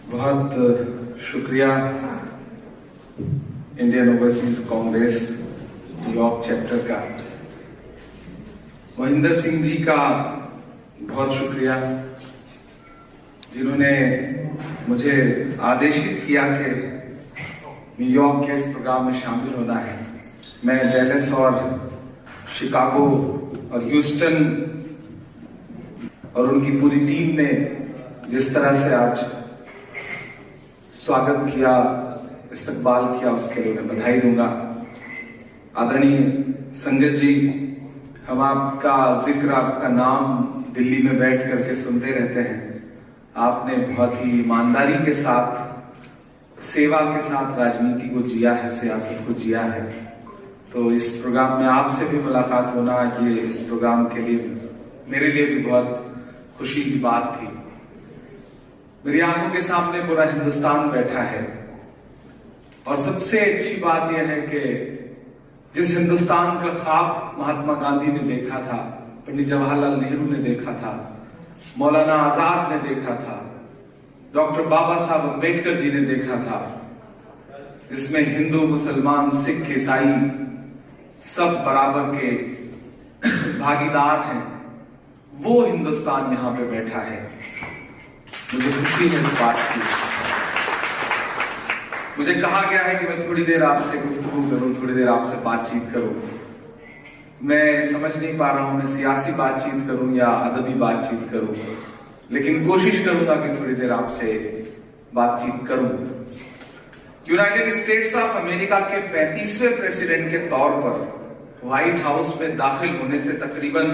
बहुत शुक्रिया Indian overseas Congress New York chapter का, महेंद्र सिंह जी का बहुत शुक्रिया जिन्होंने मुझे आदेशित किया कि न्यूयॉर्क के इस प्रोग्राम में शामिल होना है। मैं डैलस और शिकागो और ह्यूस्टन और उनकी पूरी टीम ने जिस तरह से आज स्वागत किया, इस्तकबाल किया, उसके लिए मैं बधाई दूंगा। आदरणीय संगत जी, हम आपका जिक्र, आपका नाम दिल्ली में बैठ करके सुनते रहते हैं। आपने बहुत ही ईमानदारी के साथ, सेवा के साथ राजनीति को जिया है, सियासत को जिया है। तो इस प्रोग्राम में आपसे भी मुलाकात होना, ये इस प्रोग्राम के लिए मेरे लिए भी बहुत खुशी की बात थी। मेरी आंखों के सामने पूरा हिंदुस्तान बैठा है और सबसे अच्छी बात यह है कि जिस हिंदुस्तान का ख्वाब महात्मा गांधी ने देखा था, पंडित जवाहरलाल नेहरू ने देखा था, मौलाना आजाद ने देखा था, डॉक्टर बाबा साहब अम्बेडकर जी ने देखा था, जिसमें हिंदू, मुसलमान, सिख, ईसाई सब बराबर के भागीदार हैं, वो हिंदुस्तान यहां पे बैठा है। मुझे खुशी है इस बात की। मुझे कहा गया है कि मैं थोड़ी देर आपसे गुफ्तगू करूं, थोड़ी देर आपसे बातचीत करूं। मैं समझ नहीं पा रहा हूं मैं सियासी बातचीत करूं या अदबी बातचीत करूं, लेकिन कोशिश करूंगा कि थोड़ी देर आपसे बातचीत करूं। यूनाइटेड स्टेट्स ऑफ अमेरिका के 35वें प्रेसिडेंट के तौर पर व्हाइट हाउस में दाखिल होने से तकरीबन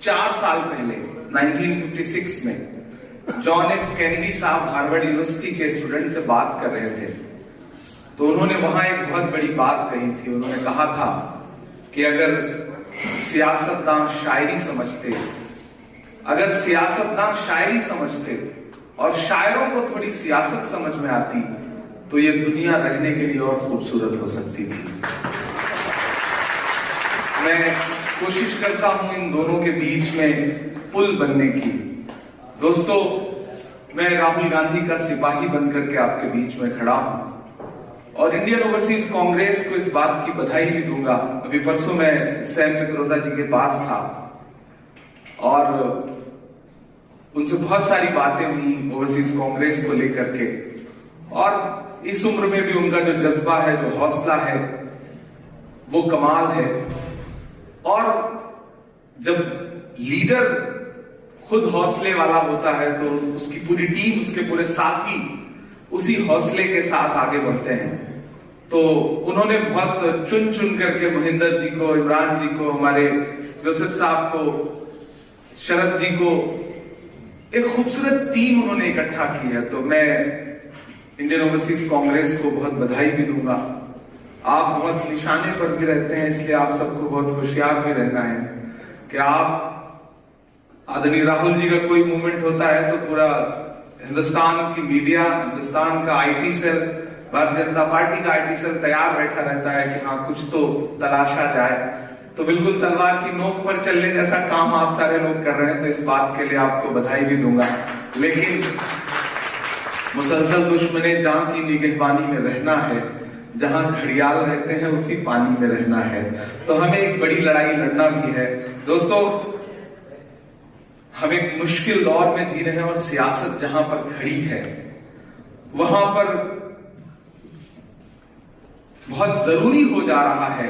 4 साल पहले 1956 में जॉन एफ कैनेडी साहब हार्वर्ड यूनिवर्सिटी के स्टूडेंट से बात कर रहे थे, तो उन्होंने वहां एक बहुत बड़ी बात कही थी। उन्होंने कहा था कि अगर सियासतदान शायरी समझते, अगर सियासतदान शायरी समझते और शायरों को थोड़ी सियासत समझ में आती, तो ये दुनिया रहने के लिए और खूबसूरत हो सकती थी। मैं कोशिश करता हूं इन दोनों के बीच में पुल बनने की। दोस्तों, मैं राहुल गांधी का सिपाही बनकर के आपके बीच में खड़ा हूं और इंडियन ओवरसीज कांग्रेस को इस बात की बधाई भी दूंगा। अभी परसों मैं सैम पित्रोदा जी के पास था और उनसे बहुत सारी बातें हुई ओवरसीज कांग्रेस को लेकर के, और इस उम्र में भी उनका जो जज्बा है, जो हौसला है, वो कमाल है। और जब लीडर खुद हौसले वाला होता है तो उसकी पूरी टीम, उसके पूरे साथी उसी हौसले के साथ आगे बढ़ते हैं। तो उन्होंने बहुत चुन चुन करके महेंद्र जी को, इमरान जी को, हमारे जोसेफ साहब को, शरद जी को, एक खूबसूरत टीम उन्होंने इकट्ठा की है। तो मैं इंडियन ओवरसीज कांग्रेस को बहुत बधाई भी दूंगा। आप बहुत निशाने पर भी रहते हैं, इसलिए आप सबको बहुत होशियार भी रहना है कि आप, आदरणीय राहुल जी का कोई मूवमेंट होता है तो पूरा हिंदुस्तान की मीडिया, हिंदुस्तान का IT cell, Bharatiya Janata party का आईटी सेल तैयार बैठा रहता है कि हाँ कुछ तो तलाशा जाए। तो बिल्कुल तलवार की नोक पर चलने जैसा काम आप सारे लोग कर रहे हैं, तो इस बात के लिए आपको बधाई भी दूंगा। लेकिन मुसलसल दुश्मने जहां की निगहबानी में रहना है, जहां घड़ियाल रहते हैं उसी पानी में रहना है। तो हमें एक बड़ी लड़ाई लड़ना भी है। दोस्तों, हम एक मुश्किल दौर में जी रहे हैं और सियासत जहां पर खड़ी है वहां पर बहुत जरूरी हो जा रहा है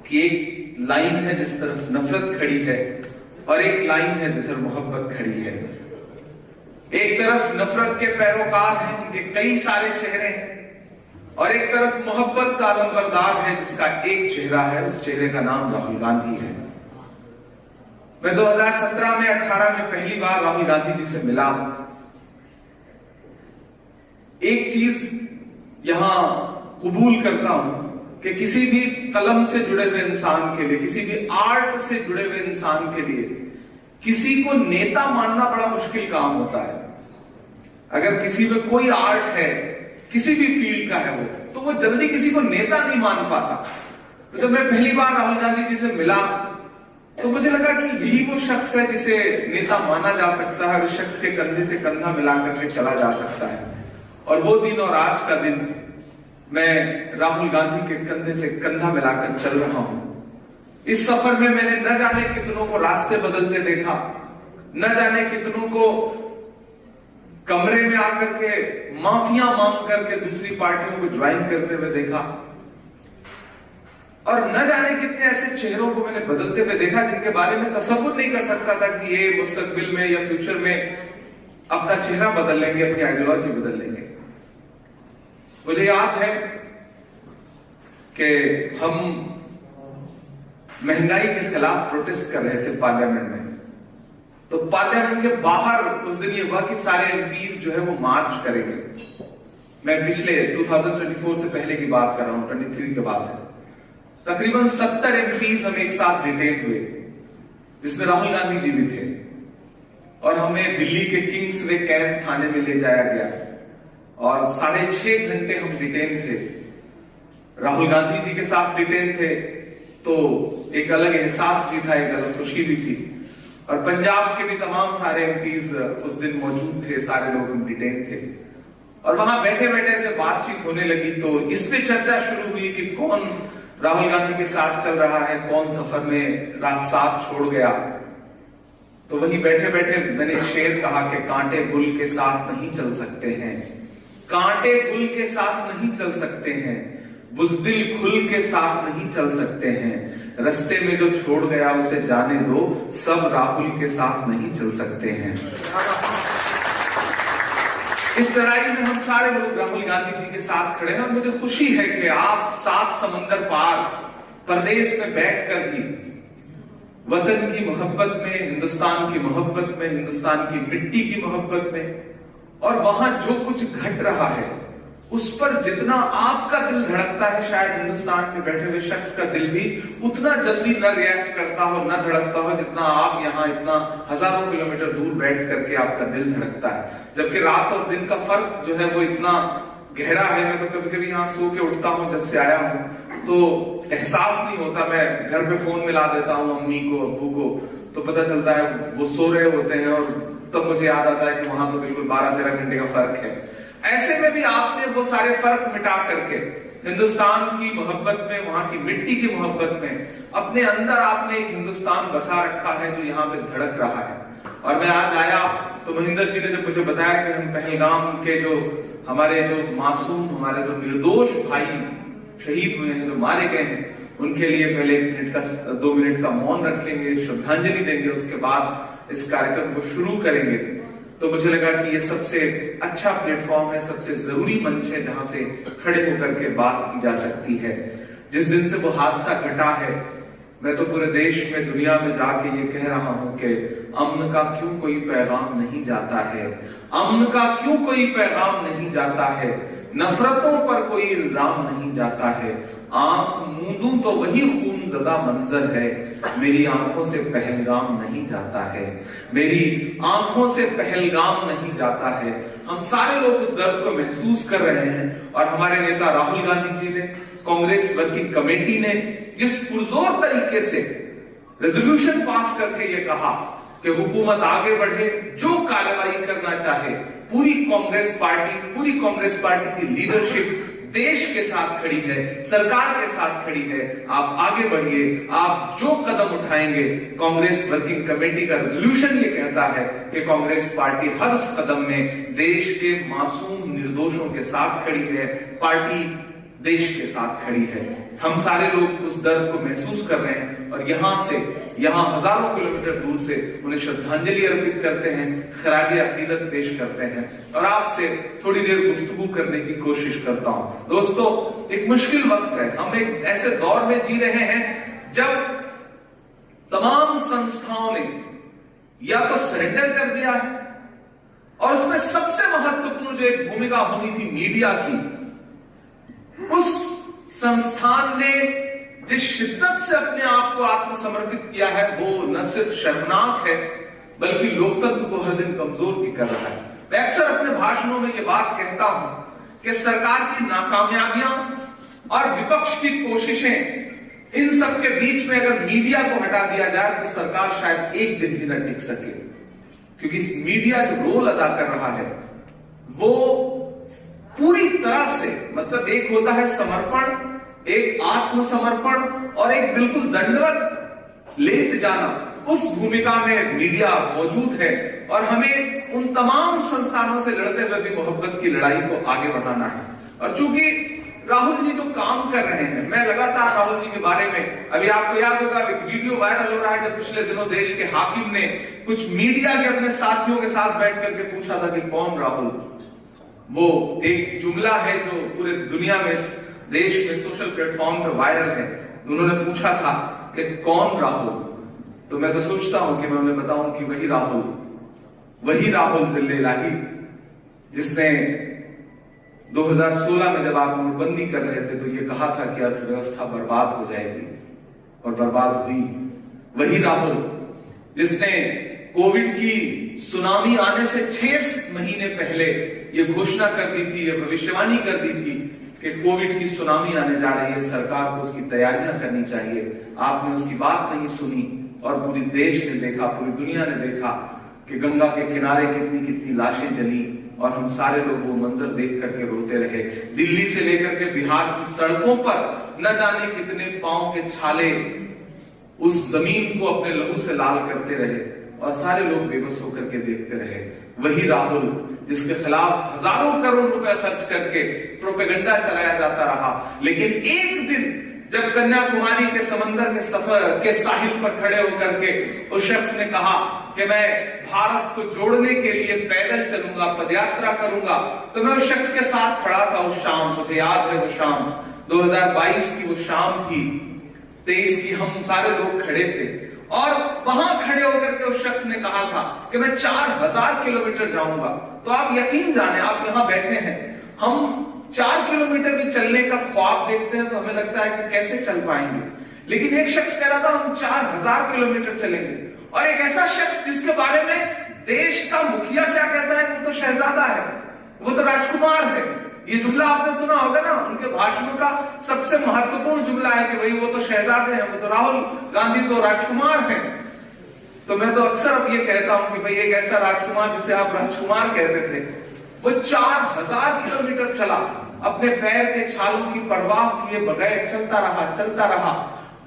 कि एक लाइन है जिस तरफ नफरत खड़ी है और एक लाइन है जिधर मोहब्बत खड़ी है। एक तरफ नफरत के पैरोकार हैं, उनके कई सारे चेहरे हैं, और एक तरफ मोहब्बत का अलंबरदार है जिसका एक चेहरा है, उस चेहरे का नाम राहुल गांधी है। मैं 2017 में 18 में पहली बार राहुल गांधी जी से मिला। एक चीज यहां कबूल करता हूं कि किसी भी कलम से जुड़े हुए इंसान के लिए, किसी भी आर्ट से जुड़े हुए इंसान के लिए किसी को नेता मानना बड़ा मुश्किल काम होता है। अगर किसी में कोई आर्ट है, किसी भी फील्ड का है वो, तो वो जल्दी किसी को नेता नहीं मान पाता। तो जब मैं पहली बार राहुल गांधी जी से मिला तो मुझे लगा कि यही वो शख्स है जिसे नेता माना जा सकता है, उस शख्स के कंधे से कंधा मिला करके चला जा सकता है। और वो दिन और आज का दिन मैं राहुल गांधी के कंधे से कंधा मिलाकर चल रहा हूं। इस सफर में मैंने न जाने कितनों को रास्ते बदलते देखा, न जाने कितनों को कमरे में आकर के माफिया मांग करके दूसरी पार्टियों को ज्वाइन करते हुए देखा, और न जाने कितने ऐसे चेहरों को मैंने बदलते हुए देखा जिनके बारे में तसव्वुर नहीं कर सकता था कि ये मुस्तकबिल में या फ्यूचर में अपना चेहरा बदल लेंगे, अपनी आइडियोलॉजी बदल लेंगे। मुझे याद है कि हम महंगाई के खिलाफ प्रोटेस्ट कर रहे थे पार्लियामेंट में, तो पार्लियामेंट के बाहर उस दिन ये हुआ कि सारे एमपीज जो है वो मार्च करेंगे। मैं पिछले 2024 से पहले की बात कर रहा हूं, 23 की बात है। तकरीबन 70 एमपीज हम एक साथ डिटेन हुए, जिसमें राहुल गांधी जी भी थे, और हमें दिल्ली के किंग्स वे कैंप थाने में ले जाया गया और 6.5 घंटे हम डिटेन थे। राहुल गांधी जी के साथ डिटेन थे तो एक अलग एहसास भी था, एक अलग खुशी भी थी, और पंजाब के भी तमाम सारे एमपीज उस दिन मौजूद थे, सारे लोग हम डिटेन थे, और वहां बैठे बैठे से बातचीत होने लगी। तो इस पे चर्चा शुरू हुई कि कौन राहुल गांधी के साथ चल रहा है, कौन सफर में साथ छोड़ गया। तो वहीं बैठे बैठे मैंने एक शेर कहा कि कांटे गुल के साथ नहीं चल सकते हैं, कांटे गुल के साथ नहीं चल सकते हैं, बुज़दिल खुल के साथ नहीं चल सकते हैं, रास्ते में जो छोड़ गया उसे जाने दो, सब राहुल के साथ नहीं चल सकते हैं। इस लड़ाई में हम सारे लोग राहुल गांधी जी के साथ खड़े हैं, और मुझे खुशी है कि आप 7 समंदर पार परदेश में बैठकर भी वतन की मोहब्बत में, हिंदुस्तान की मोहब्बत में, हिंदुस्तान की मिट्टी की मोहब्बत में, और वहां जो कुछ घट रहा है उस पर जितना आपका दिल धड़कता है, शायद हिंदुस्तान में बैठे हुए शख्स का दिल भी उतना जल्दी न रिएक्ट करता हो, न धड़कता हो, जितना आप यहाँ इतना हजारों किलोमीटर दूर बैठ करके आपका दिल धड़कता है। जबकि रात और दिन का फर्क जो है वो इतना गहरा है। मैं तो कभी कभी यहाँ सो के उठता हूँ, जब से आया हूँ तो एहसास नहीं होता। मैं घर पे फोन मिला देता हूँ अम्मी को, अब्बू को, तो पता चलता है वो सो रहे होते हैं, और तब मुझे याद आता है कि वहां तो बिल्कुल 12-13 घंटे का फर्क है। ऐसे में भी आपने वो सारे फर्क मिटा करके हिंदुस्तान की मोहब्बत में, वहां की मिट्टी की मोहब्बत में, अपने अंदर आपने एक हिंदुस्तान बसा रखा है जो यहाँ पे धड़क रहा है। और मैं आज आया तो महेंद्र जी ने जब मुझे बताया कि हम पहलगाम के जो हमारे जो मासूम, हमारे जो निर्दोष भाई शहीद हुए हैं, जो मारे गए हैं, उनके लिए पहले 2 मिनट का मौन रखेंगे, श्रद्धांजलि देंगे, उसके बाद इस कार्यक्रम को शुरू करेंगे। तो मुझे लगा कि ये सबसे अच्छा प्लेटफॉर्म है, सबसे जरूरी मंच है जहां से खड़े होकर के बात की जा सकती है। जिस दिन से वो हादसा घटा है, मैं तो पूरे देश में, दुनिया में जाके ये कह रहा हूं कि अमन का क्यों कोई पैगाम नहीं जाता है, अमन का क्यों कोई पैगाम नहीं जाता है, नफरतों पर कोई इल्जाम नहीं जाता है, आंख मूंदूं तो वही खून ज़दा मंजर है, मेरी आंखों से पहलगाम नहीं जाता है, मेरी आंखों से पहलगाम नहीं जाता है। हम सारे लोग उस दर्द को महसूस कर रहे हैं, और हमारे नेता राहुल गांधी जी ने, कांग्रेस वर्किंग कमेटी ने जिस पुरजोर तरीके से रेजोल्यूशन पास करके ये कहा कि हुकूमत आगे बढ़े, जो कार्रवाई करना चाहे, पूरी कांग्रेस पार्टी की लीडरशिप देश के साथ खड़ी है, सरकार के साथ खड़ी है। आप आगे बढ़िए, आप जो कदम उठाएंगे, कांग्रेस वर्किंग कमेटी का रेजोल्यूशन ये कहता है कि कांग्रेस पार्टी हर उस कदम में देश के मासूम निर्दोषों के साथ खड़ी है, पार्टी देश के साथ खड़ी है। हम सारे लोग उस दर्द को महसूस कर रहे हैं, और यहां हजारों किलोमीटर दूर से उन्हें श्रद्धांजलि अर्पित करते हैं, खराजे अकीदत पेश करते हैं, और आपसे थोड़ी देर गुफ्तगू करने की कोशिश करता हूं। दोस्तों, एक मुश्किल वक्त है, हम एक ऐसे दौर में जी रहे हैं जब तमाम संस्थाओं ने या तो सरेंडर कर दिया है, और उसमें सबसे महत्वपूर्ण जो एक भूमिका होनी थी मीडिया की, उस संस्थान ने जिस शिद्दत से अपने आप को आत्मसमर्पित किया है, वो न सिर्फ शर्मनाक है बल्कि लोकतंत्र को हर दिन कमजोर भी कर रहा है। मैं अक्सर अपने भाषणों में ये बात कहता हूं कि सरकार की नाकामयाबियां और विपक्ष की कोशिशें, इन सब के बीच में अगर मीडिया को हटा दिया जाए तो सरकार शायद एक दिन भी न टिक सके, क्योंकि मीडिया जो रोल अदा कर रहा है वो तरह से, मतलब एक होता है समर्पण, एक आत्मसमर्पण और एक बिल्कुल दंडवत लेट जाना, उस भूमिका में मीडिया मौजूद है और हमें उन तमाम संस्थानों से लड़ते हुए भी मोहब्बत की लड़ाई को आगे बढ़ाना है। और चूंकि राहुल जी जो काम कर रहे हैं, मैं लगातार राहुल जी के बारे में, अभी आपको याद होगा एक वीडियो वायरल हो रहा है जब पिछले दिनों देश के हाकिम ने कुछ मीडिया के अपने साथियों के साथ बैठ करके पूछा था कि कौन राहुल। वो एक जुमला है जो पूरे दुनिया में, देश में सोशल प्लेटफॉर्म पे वायरल है। उन्होंने पूछा था कि कौन राहुल, तो मैं तो सोचता हूं कि मैं उन्हें बताऊं कि वही राहुल जिल्ले इलाही जिसने 2016 में जब आप नोटबंदी कर रहे थे तो ये कहा था कि अर्थव्यवस्था बर्बाद हो जाएगी और बर्बाद हुई। वही राहुल जिसने कोविड की सुनामी आने से 6 महीने पहले ये घोषणा कर दी थी, ये भविष्यवाणी कर दी थी कि कोविड की सुनामी आने जा रही है, सरकार को उसकी तैयारियां करनी चाहिए। आपने उसकी बात नहीं सुनी और पूरी देश ने देखा, पूरी दुनिया ने देखा कि गंगा के किनारे कितनी कितनी लाशें जली और हम सारे लोग वो मंजर देख करके रोते रहे। दिल्ली से लेकर के बिहार की सड़कों पर न जाने कितने पांव के छाले उस जमीन को अपने लहू से लाल करते रहे और सारे लोग बेबस होकर के देखते रहे। वही राहुल जिसके खिलाफ हजारों करोड़ रुपए खर्च करके प्रोपेगेंडा चलाया जाता रहा, लेकिन एक दिन जब कन्याकुमारी के समंदर के सफर के साहिल पर खड़े होकर के उस शख्स ने कहा कि मैं भारत को जोड़ने के लिए पैदल चलूंगा, पदयात्रा करूंगा, तो मैं उस शख्स के साथ खड़ा था उस शाम। मुझे याद है वो शाम 2022 की वो शाम थी, 23 की, हम सारे लोग खड़े थे और वहां खड़े होकर के उस शख्स ने कहा था कि मैं 4000 किलोमीटर जाऊंगा। तो आप यकीन जाने, आप यहां बैठे हैं, हम 4 किलोमीटर भी चलने का ख्वाब देखते हैं तो हमें लगता है कि कैसे चल पाएंगे, लेकिन एक शख्स कह रहा था हम 4000 किलोमीटर चलेंगे। और एक ऐसा शख्स जिसके बारे में देश का मुखिया क्या कहता है, वो तो शहजादा है, वो तो राजकुमार है। ये जुमला आपने सुना होगा ना, उनके भाषणों का सबसे महत्वपूर्ण जुमला है कि भाई वो तो शहजादे हैं, वो तो राहुल गांधी तो राजकुमार हैं। तो मैं तो अक्सर अब ये कहता हूं कि भाई एक ऐसा राजकुमार जिसे आप राजकुमार कहते थे, वो 4000 किलोमीटर चला, अपने पैर के छालों की परवाह किए बगैर चलता रहा।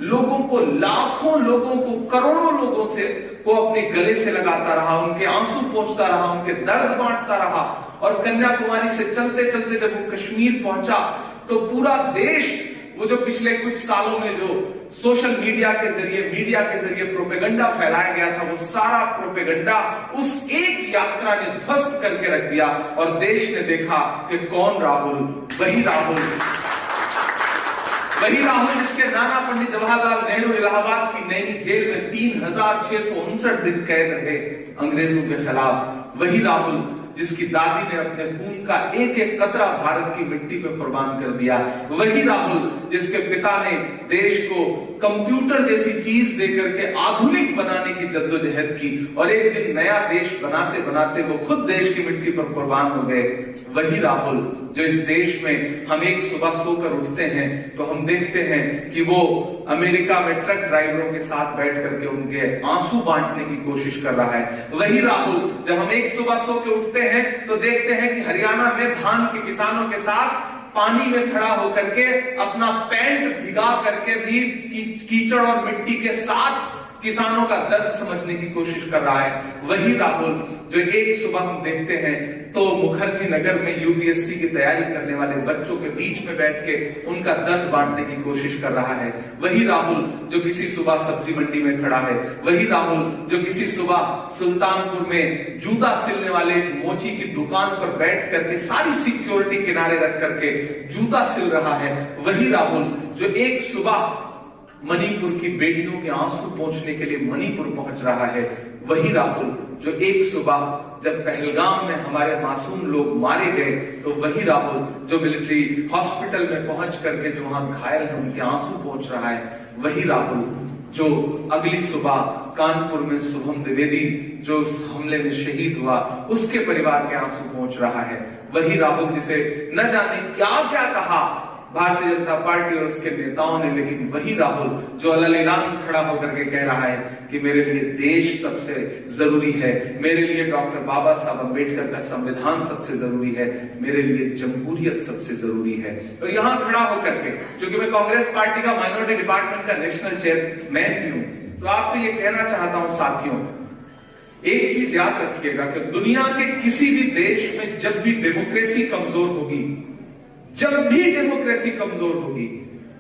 लोगों को, लाखों लोगों को, करोड़ों लोगों से को अपने गले से लगाता रहा, उनके आंसू पोंछता रहा, उनके दर्द बांटता रहा। और कन्याकुमारी से चलते चलते जब वो कश्मीर पहुंचा तो पूरा देश, वो जो पिछले कुछ सालों में जो सोशल मीडिया के जरिए प्रोपेगेंडा फैलाया गया था, वो सारा प्रोपेगेंडा उस एक यात्रा ने ध्वस्त करके रख दिया और देश ने देखा कि कौन राहुल, वही राहुल जिसके नाना पंडित जवाहरलाल नेहरू इलाहाबाद की नैनी जेल में 3659 दिन कैद रहे अंग्रेजों के खिलाफ। वही राहुल जिसकी दादी ने अपने खून का एक एक कतरा भारत की मिट्टी पे कुर्बान कर दिया। वही राहुल जिसके पिता ने देश को कंप्यूटर जैसी चीज देकर के आधुनिक बनाने की जद्दोजहद की और एक दिन नया देश बनाते बनाते वो खुद देश की मिट्टी पर कुर्बान हो गए। वही राहुल जो इस देश में हम एक सुबह सोकर उठते हैं तो हम देखते हैं कि वो अमेरिका में ट्रक ड्राइवरों के साथ बैठ करके उनके आंसू बांटने की कोशिश कर रहा है। वही राहुल जब हम एक सुबह सो के उठते हैं तो देखते हैं कि हरियाणा में धान के किसानों के साथ पानी में खड़ा होकर के अपना पैंट भिगा करके भी कीचड़ और मिट्टी के साथ किसानों का दर्द समझने की कोशिश कर रहा है। वही राहुल जो एक सुबह हम देखते हैं तो मुखर्जी नगर में यूपीएससी की तैयारी करने वाले बच्चों के बीच में बैठ के उनका दर्द बांटने की कोशिश कर रहा है। वही राहुल जो किसी सुबह सब्जी मंडी में खड़ा है। वही राहुल जो किसी सुबह सुल्तानपुर में जूता सिलने वाले मोची की दुकान पर बैठ करके सारी सिक्योरिटी किनारे रख करके जूता सिल रहा है। वही राहुल जो एक सुबह मणिपुर की बेटियों के आंसू पोंछने के लिए मणिपुर पहुंच रहा है। वही राहुल जो एक सुबह जब पहलगाम में हमारे मासूम लोग मारे गए तो वही राहुल जो मिलिट्री हॉस्पिटल में पहुंच करके जो वहां घायल है उनके आंसू पोंछ रहा है। वही राहुल जो अगली सुबह कानपुर में शुभम द्विवेदी जो उस हमले में शहीद हुआ उसके परिवार के आंसू पोंछ रहा है। वही राहुल जिसे न जाने क्या क्या कहा भारतीय जनता पार्टी और उसके नेताओं ने, लेकिन वही राहुल जो अलग खड़ा होकर के कह रहा है कि मेरे लिए देश सबसे जरूरी है, मेरे लिए डॉक्टर बाबा साहब अंबेडकर का संविधान सबसे जरूरी है, मेरे लिए जमहूरियत सबसे जरूरी है। और यहां खड़ा होकर के, क्योंकि मैं कांग्रेस पार्टी का माइनॉरिटी डिपार्टमेंट का नेशनल चेयरमैन भी हूं, तो आपसे ये कहना चाहता हूं साथियों, एक चीज याद रखिएगा कि दुनिया के किसी भी देश में जब भी डेमोक्रेसी कमजोर होगी, जब भी डेमोक्रेसी कमजोर होगी,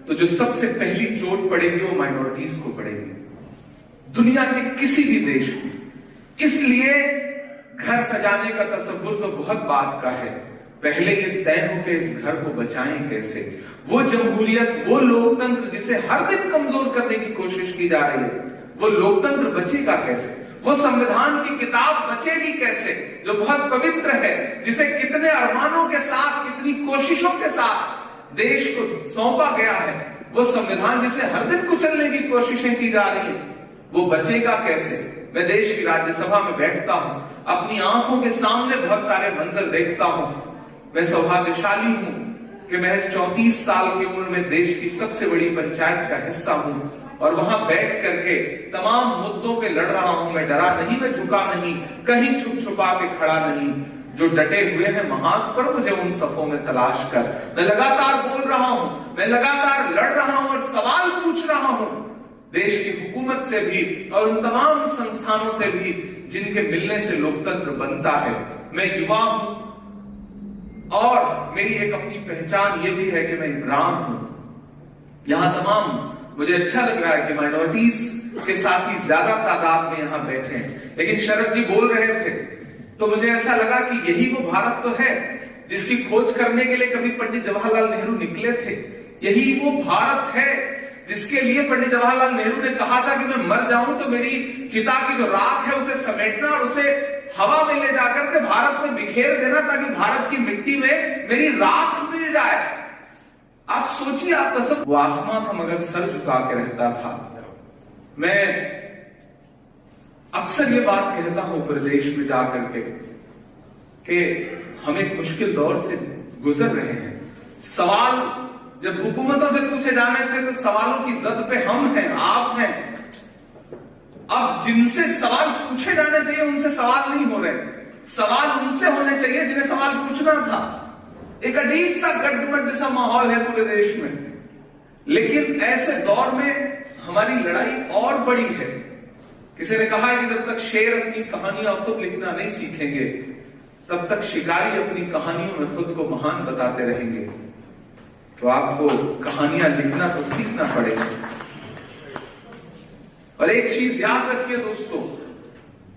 तो जो सबसे पहली चोट पड़ेगी वो माइनॉरिटीज को पड़ेगी, दुनिया के किसी भी देश में। इसलिए घर सजाने का तसव्वुर तो बहुत बात का है, पहले ये तय हो कि इस घर को बचाएं कैसे। वो जमहूरियत, वो लोकतंत्र जिसे हर दिन कमजोर करने की कोशिश की जा रही है, वो लोकतंत्र बचेगा कैसे, वो संविधान की किताब बचेगी कैसे जो बहुत पवित्र है, जिसे कितने अरमानों के साथ, कितनी कोशिशों के साथ देश को सौंपा गया है, वो संविधान जिसे हर दिन कुचलने की कोशिशें की जा रही है, वो बचेगा कैसे। मैं देश की राज्यसभा में बैठता हूं, अपनी आंखों के सामने बहुत सारे मंजर देखता हूं। मैं सौभाग्यशाली हूं कि महज 34 साल की उम्र में देश की सबसे बड़ी पंचायत का हिस्सा हूं और वहां बैठ करके तमाम मुद्दों पे लड़ रहा हूं। मैं डरा नहीं, मैं झुका नहीं, कहीं छुप छुपा के खड़ा नहीं। जो डटे हुए हैं महाज पर, मुझे उन सफों में तलाश कर। मैं लगातार बोल रहा हूं, मैं लगातार लड़ रहा हूं और सवाल पूछ रहा हूं देश की हुकूमत से भी और उन तमाम संस्थानों से भी जिनके मिलने से लोकतंत्र बनता है। मैं युवा हूं और मेरी एक अपनी पहचान ये भी है कि मैं इमरान हूं। यहां तमाम, मुझे अच्छा लग रहा है कि माइनॉरिटीज के साथी ज्यादा तादाद में यहां बैठे हैं, लेकिन शरद जी बोल रहे थे तो मुझे ऐसा लगा कि यही वो भारत तो है जिसकी खोज करने के लिए कभी पंडित जवाहरलाल नेहरू निकले थे। यही वो भारत है जिसके लिए पंडित जवाहरलाल नेहरू ने कहा था कि मैं मर जाऊं तो मेरी चिता की जो राख है उसे समेटना और उसे हवा में ले जाकर के भारत में बिखेर देना, ताकि भारत की मिट्टी में मेरी राख मिल जाए। आप सोचिए, आप तसव्वुर, वो आसमां था मगर सर झुका के रहता था। मैं अक्सर ये बात कहता हूं प्रदेश में जाकर के कि हम एक मुश्किल दौर से गुजर रहे हैं। सवाल जब हुकूमतों से पूछे जाने थे तो सवालों की जद पे हम हैं, आप हैं। अब जिनसे सवाल पूछे जाने चाहिए उनसे सवाल नहीं हो रहे, सवाल उनसे होने चाहिए जिन्हें सवाल पूछना था। एक अजीब सा गड्ढमड्ढ सा माहौल है पूरे देश में, लेकिन ऐसे दौर में हमारी लड़ाई और बड़ी है। किसी ने कहा है कि जब तक शेर अपनी कहानियां खुद लिखना नहीं सीखेंगे तब तक शिकारी अपनी कहानियों में खुद को महान बताते रहेंगे। तो आपको कहानियां लिखना तो सीखना पड़ेगा। और एक चीज याद रखिए दोस्तों,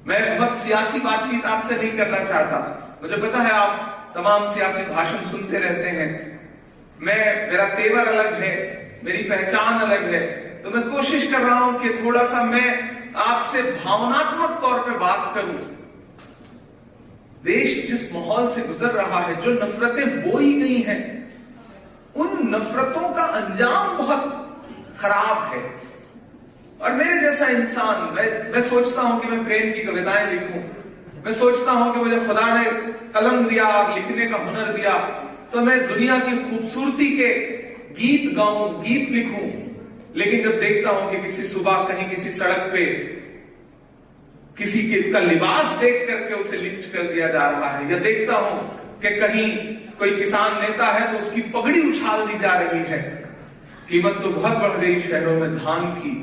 मैं बहुत सियासी बातचीत आपसे नहीं करना चाहता। मुझे पता है आप तमाम सियासी भाषण सुनते रहते हैं। मेरा तेवर अलग है, मेरी पहचान अलग है, तो मैं कोशिश कर रहा हूं कि थोड़ा सा मैं आपसे भावनात्मक तौर पे बात करूं। देश जिस माहौल से गुजर रहा है, जो नफरतें बोई गई हैं, उन नफरतों का अंजाम बहुत खराब है। और मेरे जैसा इंसान, मैं सोचता हूं कि मैं प्रेम की कविताएं लिखूं, मैं सोचता हूं कि मुझे खुदा ने कलम दिया और लिखने का हुनर दिया तो मैं दुनिया की खूबसूरती के गीत गाऊं, गीत लिखूं। लेकिन जब देखता हूं कि किसी सुबह कहीं किसी सड़क पे किसी का लिबास देख करके उसे लिंच कर दिया जा रहा है, या देखता हूं कि कहीं कोई किसान नेता है तो उसकी पगड़ी उछाल दी जा रही है। कीमत तो बहुत बढ़ गई शहरों में धान की,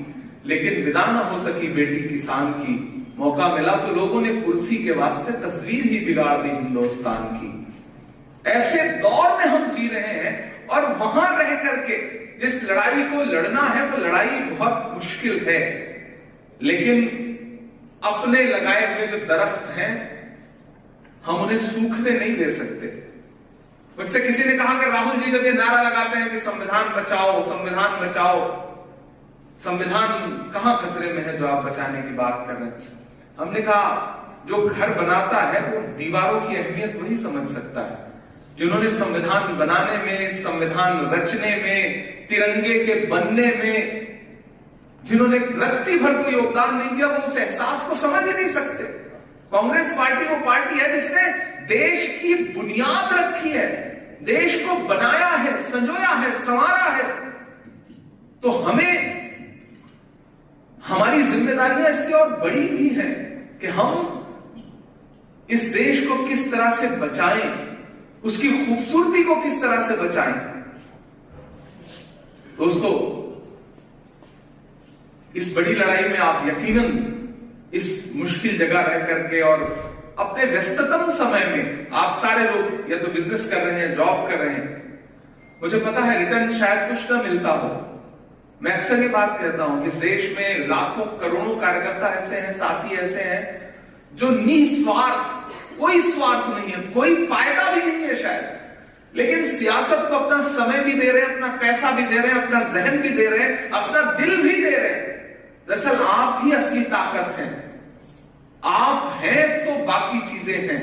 लेकिन विदा न हो सकी बेटी किसान की। मौका मिला तो लोगों ने कुर्सी के वास्ते तस्वीर ही बिगाड़ दी हिंदुस्तान की। ऐसे दौर में हम जी रहे हैं और वहां रह करके जिस लड़ाई को लड़ना है वो लड़ाई बहुत मुश्किल है। लेकिन अपने लगाए हुए जो दरख्त हैं हम उन्हें सूखने नहीं दे सकते। मुझसे किसी ने कहा कि राहुल जी जब ये नारा लगाते हैं कि संविधान बचाओ, संविधान बचाओ, संविधान कहां खतरे में है जो आप बचाने की बात कर रहे हैं। हमने कहा जो घर बनाता है वो दीवारों की अहमियत वही समझ सकता है। जिन्होंने संविधान बनाने में, संविधान रचने में, तिरंगे के बनने में जिन्होंने रत्ती भर को योगदान नहीं दिया, वो उस एहसास को समझ ही नहीं सकते। कांग्रेस पार्टी वो पार्टी है जिसने देश की बुनियाद रखी है, देश को बनाया है, संजोया है, हमें हमारी जिम्मेदारियां इसलिए और बड़ी भी हैं कि हम इस देश को किस तरह से बचाएं, उसकी खूबसूरती को किस तरह से बचाएं। दोस्तों, इस बड़ी लड़ाई में आप यकीनन इस मुश्किल जगह रह करके और अपने व्यस्ततम समय में आप सारे लोग या तो बिजनेस कर रहे हैं, जॉब कर रहे हैं, मुझे पता है रिटर्न शायद कुछ ना मिलता हो। मैं अक्सर ये बात कहता हूं कि इस देश में लाखों करोड़ों कार्यकर्ता ऐसे हैं, साथी ऐसे हैं जो निस्वार्थ, कोई स्वार्थ नहीं है, कोई फायदा भी नहीं है शायद, लेकिन सियासत को अपना समय भी दे रहे हैं, अपना पैसा भी दे रहे हैं, अपना जहन भी दे रहे हैं, अपना दिल भी दे रहे हैं। दरअसल आप ही असली ताकत हैं। आप हैं तो बाकी चीजें हैं।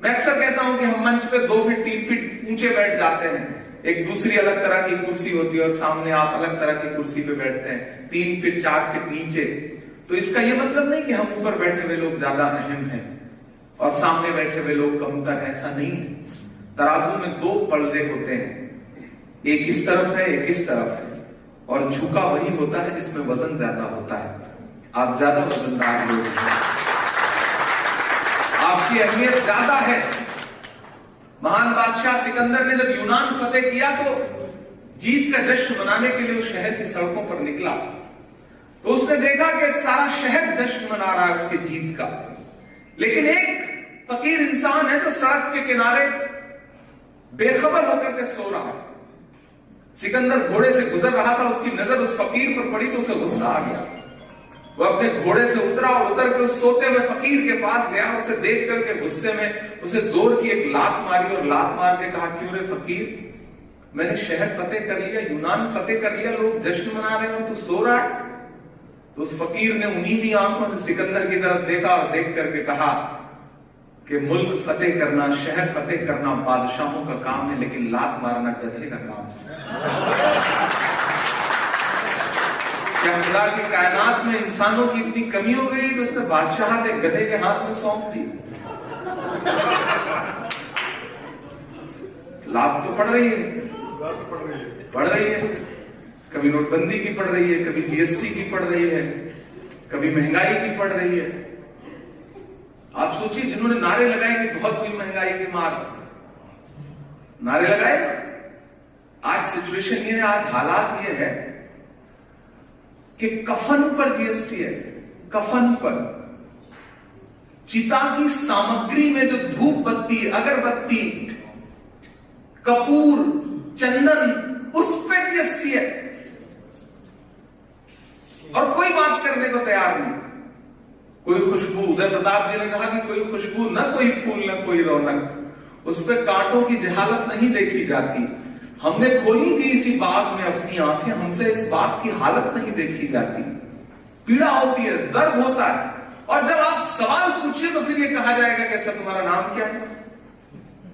मैं अक्सर कहता हूं कि हम मंच पे 2 फीट 3 फीट नीचे बैठ जाते हैं, एक दूसरी अलग तरह की कुर्सी होती है और सामने आप अलग तरह की कुर्सी पे बैठते हैं 3 फीट 4 फीट नीचे। तो इसका यह मतलब नहीं कि हम ऊपर बैठे हुए लोग ज्यादा अहम हैं और सामने बैठे हुए लोग कमतर हैं, ऐसा नहीं है। तराजू में 2 पलड़े होते हैं, एक इस तरफ है, एक इस तरफ है, और झुका वही होता है जिसमें वजन ज्यादा होता है। आप ज्यादा वजनदार लोग हैं, आपकी अहमियत ज्यादा है। महान बादशाह सिकंदर ने जब यूनान फतेह किया तो जीत का जश्न मनाने के लिए उस शहर की सड़कों पर निकला, तो उसने देखा कि सारा शहर जश्न मना रहा है उसके जीत का, लेकिन एक फकीर इंसान है जो सड़क के किनारे बेखबर होकर के सो रहा है। सिकंदर घोड़े से गुजर रहा था, उसकी नजर उस फकीर पर पड़ी तो उसे गुस्सा आ गया। वो अपने घोड़े से उतरा और उतर के उस सोते हुए फकीर के पास गया। उसे देख करके गुस्से में उसे जोर की एक लात मारी और लात मार के कहा, क्यों रे फकीर, मैंने शहर फतेह कर लिया, यूनान फतेह कर लिया, लोग जश्न मना रहे हो, तू सो रहा है। तो उस फकीर ने उन्हीं आंखों से सिकंदर की तरफ देखा और देख करके कहा कि मुल्क फतेह करना, शहर फतेह करना बादशाहों का काम है, लेकिन लात मारना गधे का काम है। क्या खुदा की कायनात में इंसानों की इतनी कमी हो गई तो उसने बादशाह एक गधे के हाथ में सौंप दी? लाभ तो पड़ रही है, कभी नोटबंदी की पड़ रही है, कभी जीएसटी की पड़ रही है, कभी महंगाई की पड़ रही है। आप सोचिए, जिन्होंने नारे लगाए कि बहुत हुई महंगाई की मार, नारे लगाए ना, आज सिचुएशन ये है, आज हालात ये है कि कफन पर जीएसटी है। कफन पर चिता की सामग्री में जो धूप बत्ती, अगरबत्ती, कपूर, चंदन, उस पे जीएसटी है और कोई बात करने को तैयार नहीं। कोई खुशबू, उदय प्रताप जी ने कहा कि कोई खुशबू, न कोई फूल, न कोई रौनक, उस पे कांटों की जहालत नहीं देखी जाती। हमने खोली थी इसी बाग में अपनी आंखें, हमसे इस बाग की हालत नहीं देखी जाती। पीड़ा होती है, दर्द होता है, और जब आप सवाल पूछिए तो फिर ये कहा जाएगा कि अच्छा तुम्हारा नाम क्या है?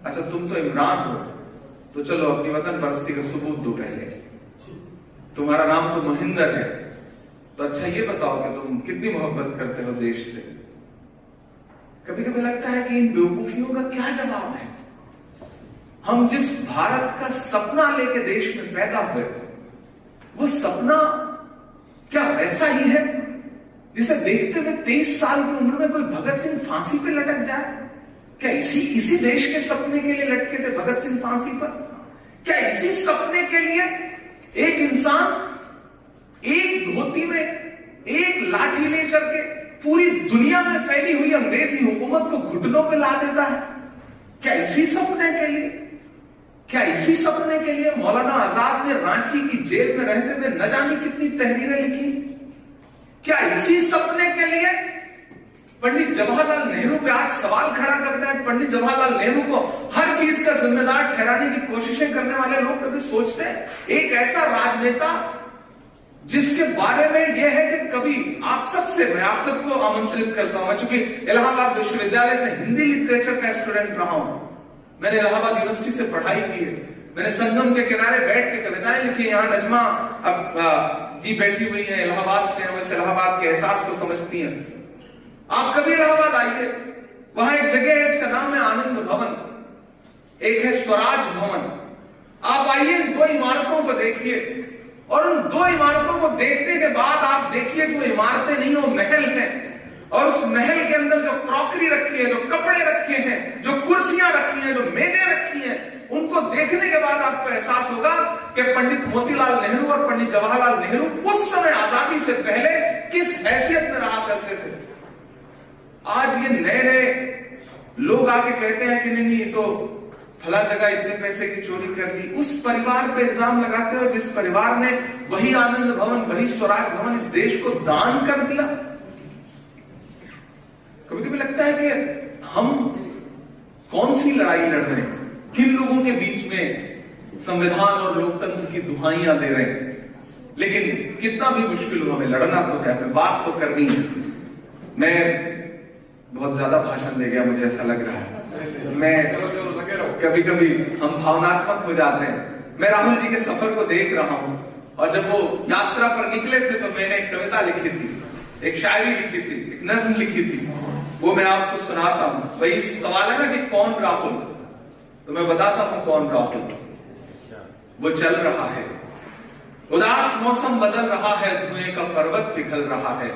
अच्छा तुम तो इमरान हो, तो चलो अपनी वतन परस्ती का सबूत दो पहले। तुम्हारा नाम तो महेंद्र है, तो अच्छा ये बताओ कि तुम कितनी मोहब्बत करते हो देश से। कभी कभी लगता है कि इन बेवकूफियों का क्या जवाब है। हम जिस भारत का सपना लेके देश में पैदा हुए, वो सपना क्या वैसा ही है जिसे देखते हुए 23 साल की उम्र में कोई भगत सिंह फांसी पे लटक जाए? क्या इसी देश के सपने के लिए लटके थे भगत सिंह फांसी पर? क्या इसी सपने के लिए एक इंसान एक धोती में एक लाठी लेकर के पूरी दुनिया में फैली हुई अंग्रेजी हुकूमत को घुटनों पे ला देता है? क्या इसी सपने के लिए, क्या इसी सपने के लिए मौलाना आजाद ने रांची की जेल में रहते हुए न जाने कितनी तहरीरें लिखी? क्या इसी सपने के लिए पंडित जवाहरलाल नेहरू पे आज सवाल खड़ा करता है? पंडित जवाहरलाल नेहरू को हर चीज का जिम्मेदार ठहराने की कोशिशें करने वाले लोग कभी सोचते हैं एक ऐसा राजनेता जिसके बारे में यह है कि कभी मैं आप सबको आमंत्रित करता हूं, मैं चूंकि इलाहाबाद विश्वविद्यालय से हिंदी लिटरेचर का स्टूडेंट रहा हूं, मैंने इलाहाबाद यूनिवर्सिटी से पढ़ाई की है, मैंने संगम के किनारे बैठ के कविताएं लिखी। यहाँ नजमा अब जी बैठी हुई है, इलाहाबाद से, वैसे इलाहाबाद के एहसास को समझती हैं। आप कभी इलाहाबाद आइए, वहां एक जगह है, इसका नाम है आनंद भवन, एक है स्वराज भवन। आप आइए, 2 इमारतों को देखिए और उन दो इमारतों को देखने के बाद आप देखिए कि वो इमारतें नहीं, वो महल है। और उस महल के अंदर जो क्रॉकरी रखी है, जो कपड़े रखे हैं, जो कुर्सियां रखी हैं, जो मेजें रखी हैं, उनको देखने के बाद आपको एहसास होगा कि पंडित मोतीलाल नेहरू और पंडित जवाहरलाल नेहरू उस समय आजादी से पहले किस हैसियत में रहा करते थे। आज ये नए नए लोग आके कहते हैं कि नहीं तो फला जगह इतने पैसे की चोरी कर दी, उस परिवार पे इल्जाम लगाते हो जिस परिवार ने वही आनंद भवन, वही स्वराज भवन इस देश को दान कर दिया। कभी कभी लगता है कि हम कौन सी लड़ाई लड़ रहे हैं, किन लोगों के बीच में संविधान और लोकतंत्र की दुहाइयां दे रहे हैं। लेकिन कितना भी मुश्किल हो, हमें लड़ना तो है, हमें बात तो करनी है। मैं बहुत ज्यादा भाषण दे गया, मुझे ऐसा लग रहा है। मैं कभी कभी हम भावनात्मक हो जाते हैं। मैं राहुल जी के सफर को देख रहा हूं, और जब वो यात्रा पर निकले थे तो मैंने एक कविता लिखी थी, एक शायरी लिखी थी, एक नज्म लिखी थी, वो मैं आपको सुनाता हूं। वही सवाल है ना कि कौन राहुल, तो मैं बताता हूं कौन राहुल। वो चल रहा है, उदास मौसम बदल रहा है, धुएं का पर्वत पिघल रहा है।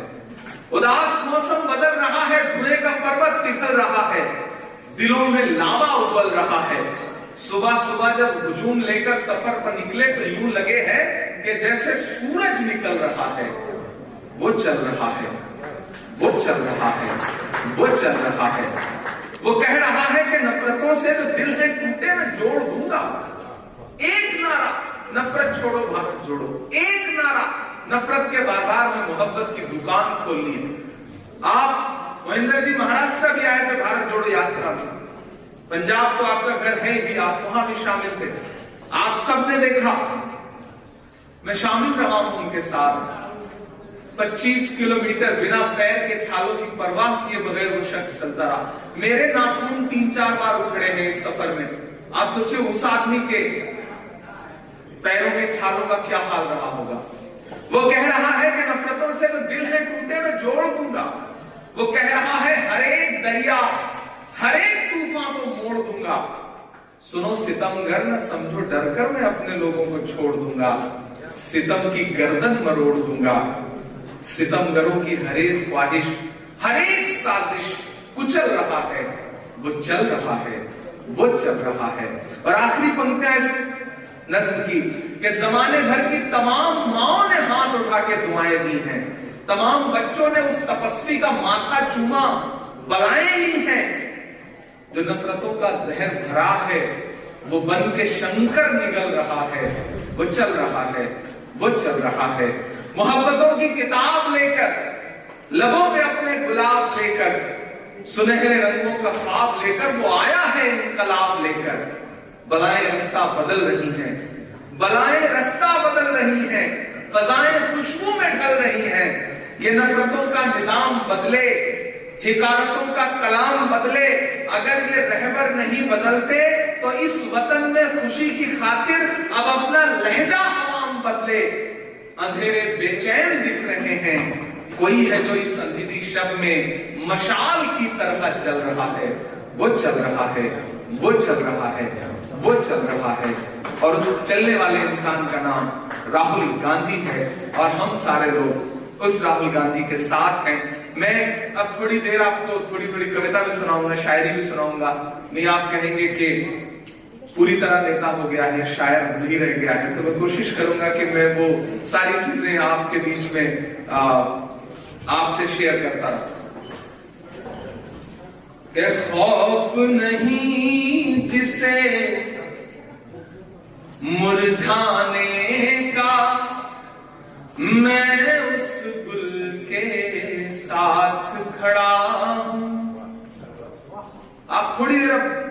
उदास मौसम बदल रहा है, धुएं का पर्वत पिघल रहा है, दिलों में लावा उबल रहा है। सुबह सुबह जब हुजूम लेकर सफर पर निकले तो यूं लगे है कि जैसे सूरज निकल रहा है। वो चल रहा है, वो चल रहा है, वो चल रहा है। वो कह रहा है कि नफरतों से जो दिल है टूटे मैं जोड़ दूंगा। एक नारा, नफरत छोड़ो भारत जोड़ो। एक नारा, नफरत के बाजार में मोहब्बत की दुकान खोलनी है। आप महेंद्र जी महाराष्ट्र भी आए थे भारत जोड़ो यात्रा में। पंजाब तो आपका घर है ही, आप वहां भी शामिल थे। आप सबने देखा, मैं शामिल रहा हूं उनके साथ। 25 किलोमीटर बिना पैर के छालों की परवाह किए बगैर वो शख्स चलता रहा। मेरे नाखून 3-4 बार उखड़े हैं इस सफर में। आप सोचिए उस आदमी के पैरों के छालों का क्या हाल रहा होगा। वो कह रहा है कि नफरतों से जो दिल है टूटे मैं जोड़ दूंगा। वो कह रहा है हर एक दरिया, हर एक तूफान को मोड़ दूंगा। सुनो सितमगर, न समझो डरकर मैं अपने लोगों को छोड़ दूंगा। सितम की गर्दन मरोड़ दूंगा। सितमगरों की हर एक ख्वाहिश, हर एक साजिश कुचल रहा है। वो चल रहा है, वो चल रहा है। और आखिरी पंक्तियां इस नज्म की कि जमाने भर की तमाम माओं ने हाथ उठा के दुआएं दी हैं। तमाम बच्चों ने उस तपस्वी का माथा चूमा, बलाएं ली हैं। जो नफरतों का जहर भरा है वो बन के शंकर निगल रहा है। वो चल रहा है, वो चल रहा है। मोहब्बतों की किताब लेकर, लबों पे अपने गुलाब लेकर, सुनहरे रंगों का ख्वाब लेकर वो आया है इनकलाब लेकर। बलाएं रास्ता बदल रही हैं, बलाएं रास्ता बदल रही हैं, फजाएं खुशबू में ढल रही हैं। ये नफरतों का निजाम बदले, हिकारतों का कलाम बदले। अगर ये रहबर नहीं बदलते तो इस वतन में खुशी की खातिर अब अपना लहजा अवाम बदले। अंधेरे बेचैन दिख रहे हैं, कोई है जो इस अंधेरी शब में मशाल की तरह चल रहा है। वो चल रहा है, वो चल रहा है, वो चल रहा है। और उस चलने वाले इंसान का नाम राहुल गांधी है। और हम सारे लोग उस राहुल गांधी के साथ हैं। मैं अब थोड़ी देर आपको थोड़ी थोड़ी कविता भी सुनाऊंगा, शायरी भी सुनाऊंगा। नहीं आप कहेंगे कि पूरी तरह नेता हो गया है, शायर नहीं रह गया है, तो मैं कोशिश करूंगा कि मैं वो सारी चीजें आपके बीच में आपसे शेयर करता रहूं। खौफ नहीं जिसे मुरझाने का, मैं उस गुल के साथ खड़ा हूं। आप थोड़ी देर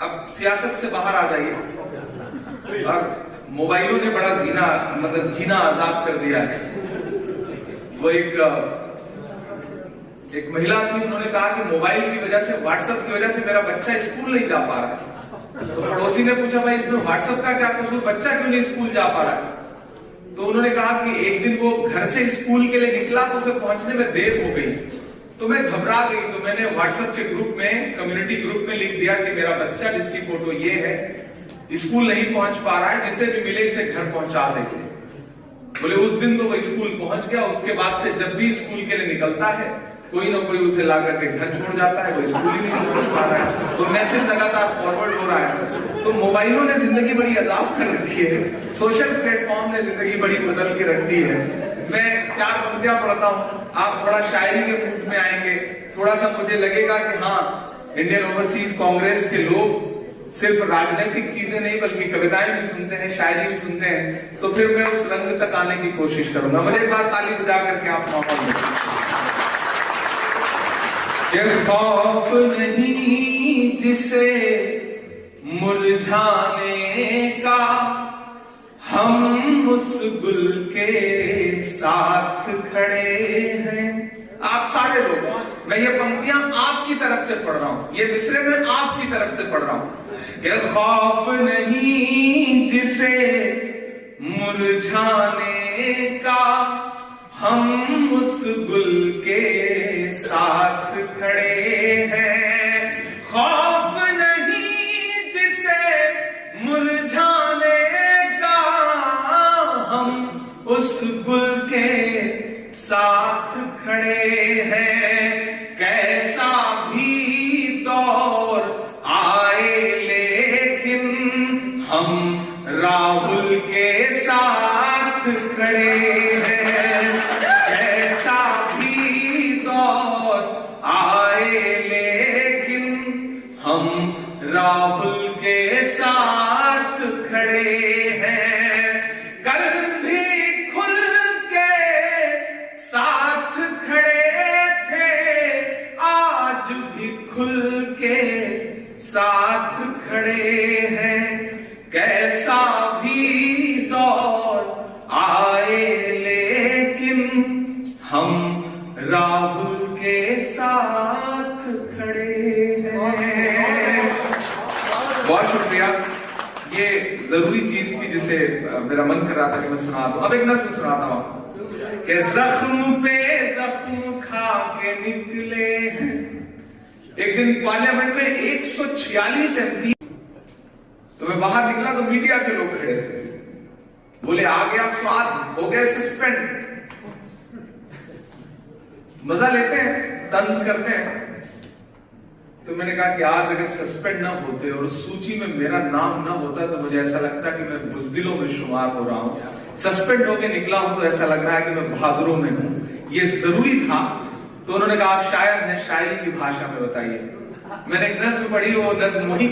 अब सियासत से बाहर आ जाइए। और मोबाइलों ने बड़ा जीना आजाद कर दिया है। वो एक महिला थी, उन्होंने कहा कि मोबाइल की वजह से, व्हाट्सएप की वजह से मेरा बच्चा स्कूल नहीं जा पा रहा है। तो पड़ोसी ने पूछा भाई इसमें व्हाट्सएप का क्या कसूर, बच्चा क्यों नहीं स्कूल जा पा रहा है। तो उन्होंने कहा कि एक दिन वो घर से स्कूल के लिए निकला तो उसे पहुंचने में देर हो गई, तो मैं घबरा गई। तो मैंने व्हाट्सएप के ग्रुप में, कम्युनिटी ग्रुप में लिख दिया कि मेरा बच्चा जिसकी फोटो ये है स्कूल नहीं पहुंच पा रहा है, जिसे भी मिले इसे घर पहुंचा देंगे। बोले उस दिन तो वो स्कूल पहुंच गया, उसके बाद से जब भी स्कूल के लिए निकलता है कोई ना कोई उसे ला करके घर छोड़ जाता है, वो स्कूल ही नहीं पहुंच पा रहा है, तो मैसेज लगातार फॉरवर्ड हो रहा है। तो मोबाइलों ने जिंदगी बड़ी अजाब कर रखी है, सोशल प्लेटफॉर्म ने जिंदगी बड़ी बदल के रख दी है। मैं 4 पंक्तियां पढ़ता हूं, आप थोड़ा शायरी के मूड में आएंगे, थोड़ा सा मुझे लगेगा कि हाँ इंडियन ओवरसीज कांग्रेस के लोग सिर्फ राजनीतिक चीजें नहीं बल्कि कविताएं भी सुनते हैं, शायरी भी सुनते हैं, तो फिर मैं उस रंग तक आने की कोशिश करूंगा। मुझे एक बार ताली बजा करके आप मौका दें। खौफ नहीं जिसे मुरझाने का, हम उस गुल के साथ खड़े हैं। आप सारे लोग, मैं ये पंक्तियां आपकी तरफ से पढ़ रहा हूं, ये मिसरे में आपकी तरफ से पढ़ रहा हूं। कि खौफ नहीं जिसे मुरझाने का, हम उस गुल के साथ खड़े हैं। खौफ नहीं जिसे मुरझाने का, हम उस गुल के साथ खड़े हैं। कैसा भी दौर आए लेकिन हम राहुल के साथ खड़े हैं। कैसा भी दौर आए लेकिन हम राहुल के साथ खड़े हैं। कल भी खुल के साथ खड़े थे, आज भी खुल के साथ खड़े हैं। कैसा भी दौर आए लेकिन हम राहुल के साथ खड़े हैं। बहुत शुक्रिया। ये जरूरी चीज थी जिसे मेरा मन कर रहा था कि मैं सुना दूं। अब एक नज़्म सुनाता हूं कि जख्म पे जख्म खा के निकले हैं। एक दिन पार्लियामेंट में 146 MP, तो मैं बाहर निकला तो मीडिया के लोग खड़े थे, बोले आ गया स्वाद, हो गए सस्पेंड। मजा लेते हैं, तंज करते हैं। तो मैंने कहा कि आज अगर सस्पेंड ना होते और सूची में मेरा नाम ना होता तो मुझे ऐसा लगता कि मैं बुज़दिलों में शुमार हो रहा हूं। सस्पेंड होके निकला हूं तो ऐसा लग रहा है कि मैं बहादुरों में हूं। ये जरूरी था। तो उन्होंने कहा आप शायर हैं, शायरी की भाषा में बताइए। मैंने एक नज्म पढ़ी, वो नज्म हुई,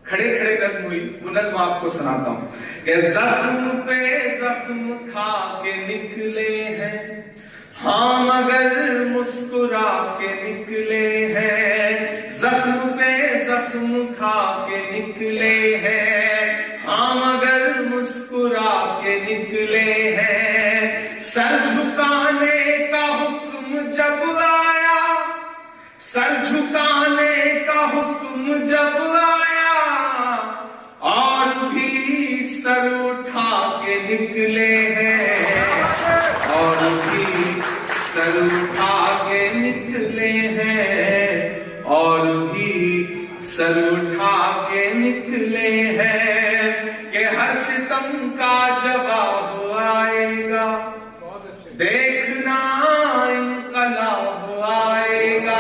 खड़े खड़े नज्म हुई, वो नज्म आपको सुनाता हूं कि जख्म पे जख्म खा के निकले हैं, हाँ मगर मुस्कुरा के निकले हैं। जख्म पे जख्म खा के निकले हैं, हाँ मगर मुस्कुरा के निकले हैं। सर झुकाने का हुक्म जब आया, सर झुकाने का हुक्म जब आया, और भी सर उठा के निकले हैं, और भी सर उठा के निकले हैं, और भी सर उठा के निकले हैं। कि हर सितम का जवाब आएगा, देखना इंकलाब आएगा।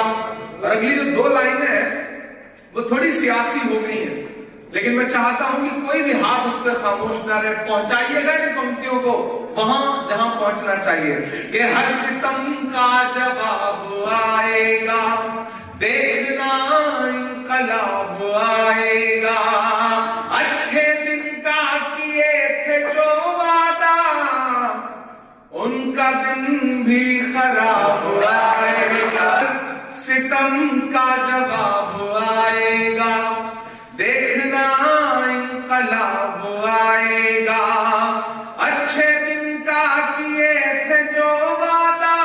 और अगली जो 2 लाइनें हैं वो थोड़ी सियासी हो गई है, लेकिन मैं चाहता हूं कि कोई भी हाथ उस पर खामोश ना रहे। पहुंचाइएगा इन पंक्तियों को वहां जहां पहुंचना चाहिए। कि हर सितम का जवाब आएगा, देखना इंकलाब आएगा। अच्छे दिन का किए थे जो वादा, उनका दिन भी खराब आएगा। सितम का जवाब आएगा, देखना इंकलाब आएगा। अच्छे दिन का किए थे जो वादा,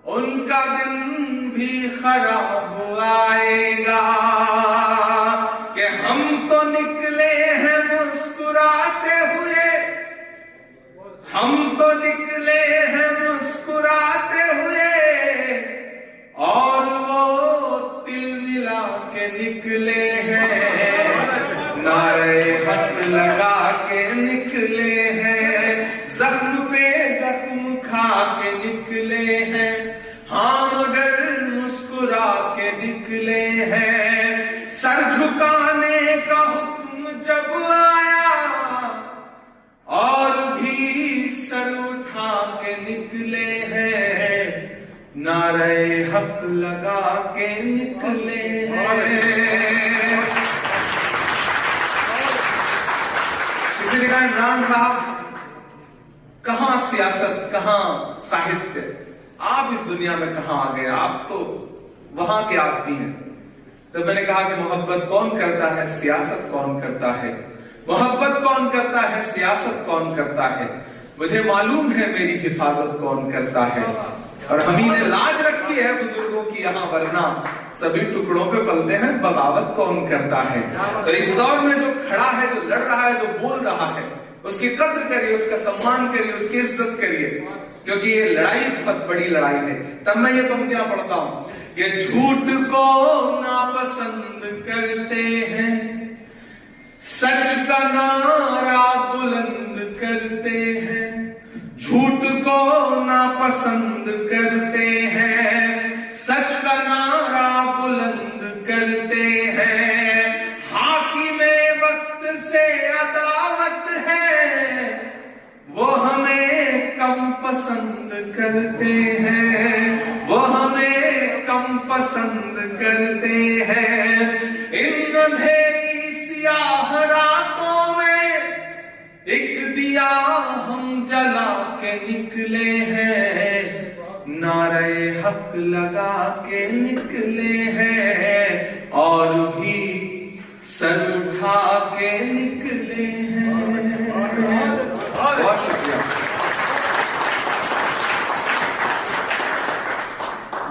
उनका दिन भी खराब आएगा। कि हम तो निकले हैं मुस्कुराते हुए, हम तो निकले हैं मुस्कुराते हुए, और वो तिल मिला के निकले हैं, नारे हक लगा के निकले हैं। लगा के निकले हैं। किसी ने कहा इमरान साहब कहां सियासत, कहां साहित्य, आप इस दुनिया में कहां आ गए, आप तो वहां के आदमी हैं। तो मैंने कहा कि मोहब्बत कौन करता है, सियासत कौन करता है, मोहब्बत कौन करता है, सियासत कौन करता है, मुझे मालूम है मेरी हिफाजत कौन करता है। और हम ही ने लाज रखी है बुजुर्गों की यहाँ, वरना सभी टुकड़ों पे पलते हैं, बगावत कौन करता है। तो इस दौर में जो खड़ा है, जो लड़ रहा है, जो बोल रहा है, उसकी कद्र करिए, उसका सम्मान करिए, उसकी इज्जत करिए, क्योंकि ये लड़ाई बहुत बड़ी लड़ाई है। तब मैं ये पंक्तियां पढ़ता हूं, ये झूठ को नापसंद करते हैं, सच का नारा बुलंद करते हैं, झूठ को नापसंद करते हैं, सच का नारा बुलंद करते हैं, हाकिमे वक्त से अदावत है, वो हमें कम पसंद करते हैं, वो हमें कम पसंद करते हैं। इन अंधेरी सियाह रातों में एक दिया हम जला के निकले हैं, नारे हक लगा के निकले हैं, और भी सर उठा के निकले हैं। बहुत शुक्रिया।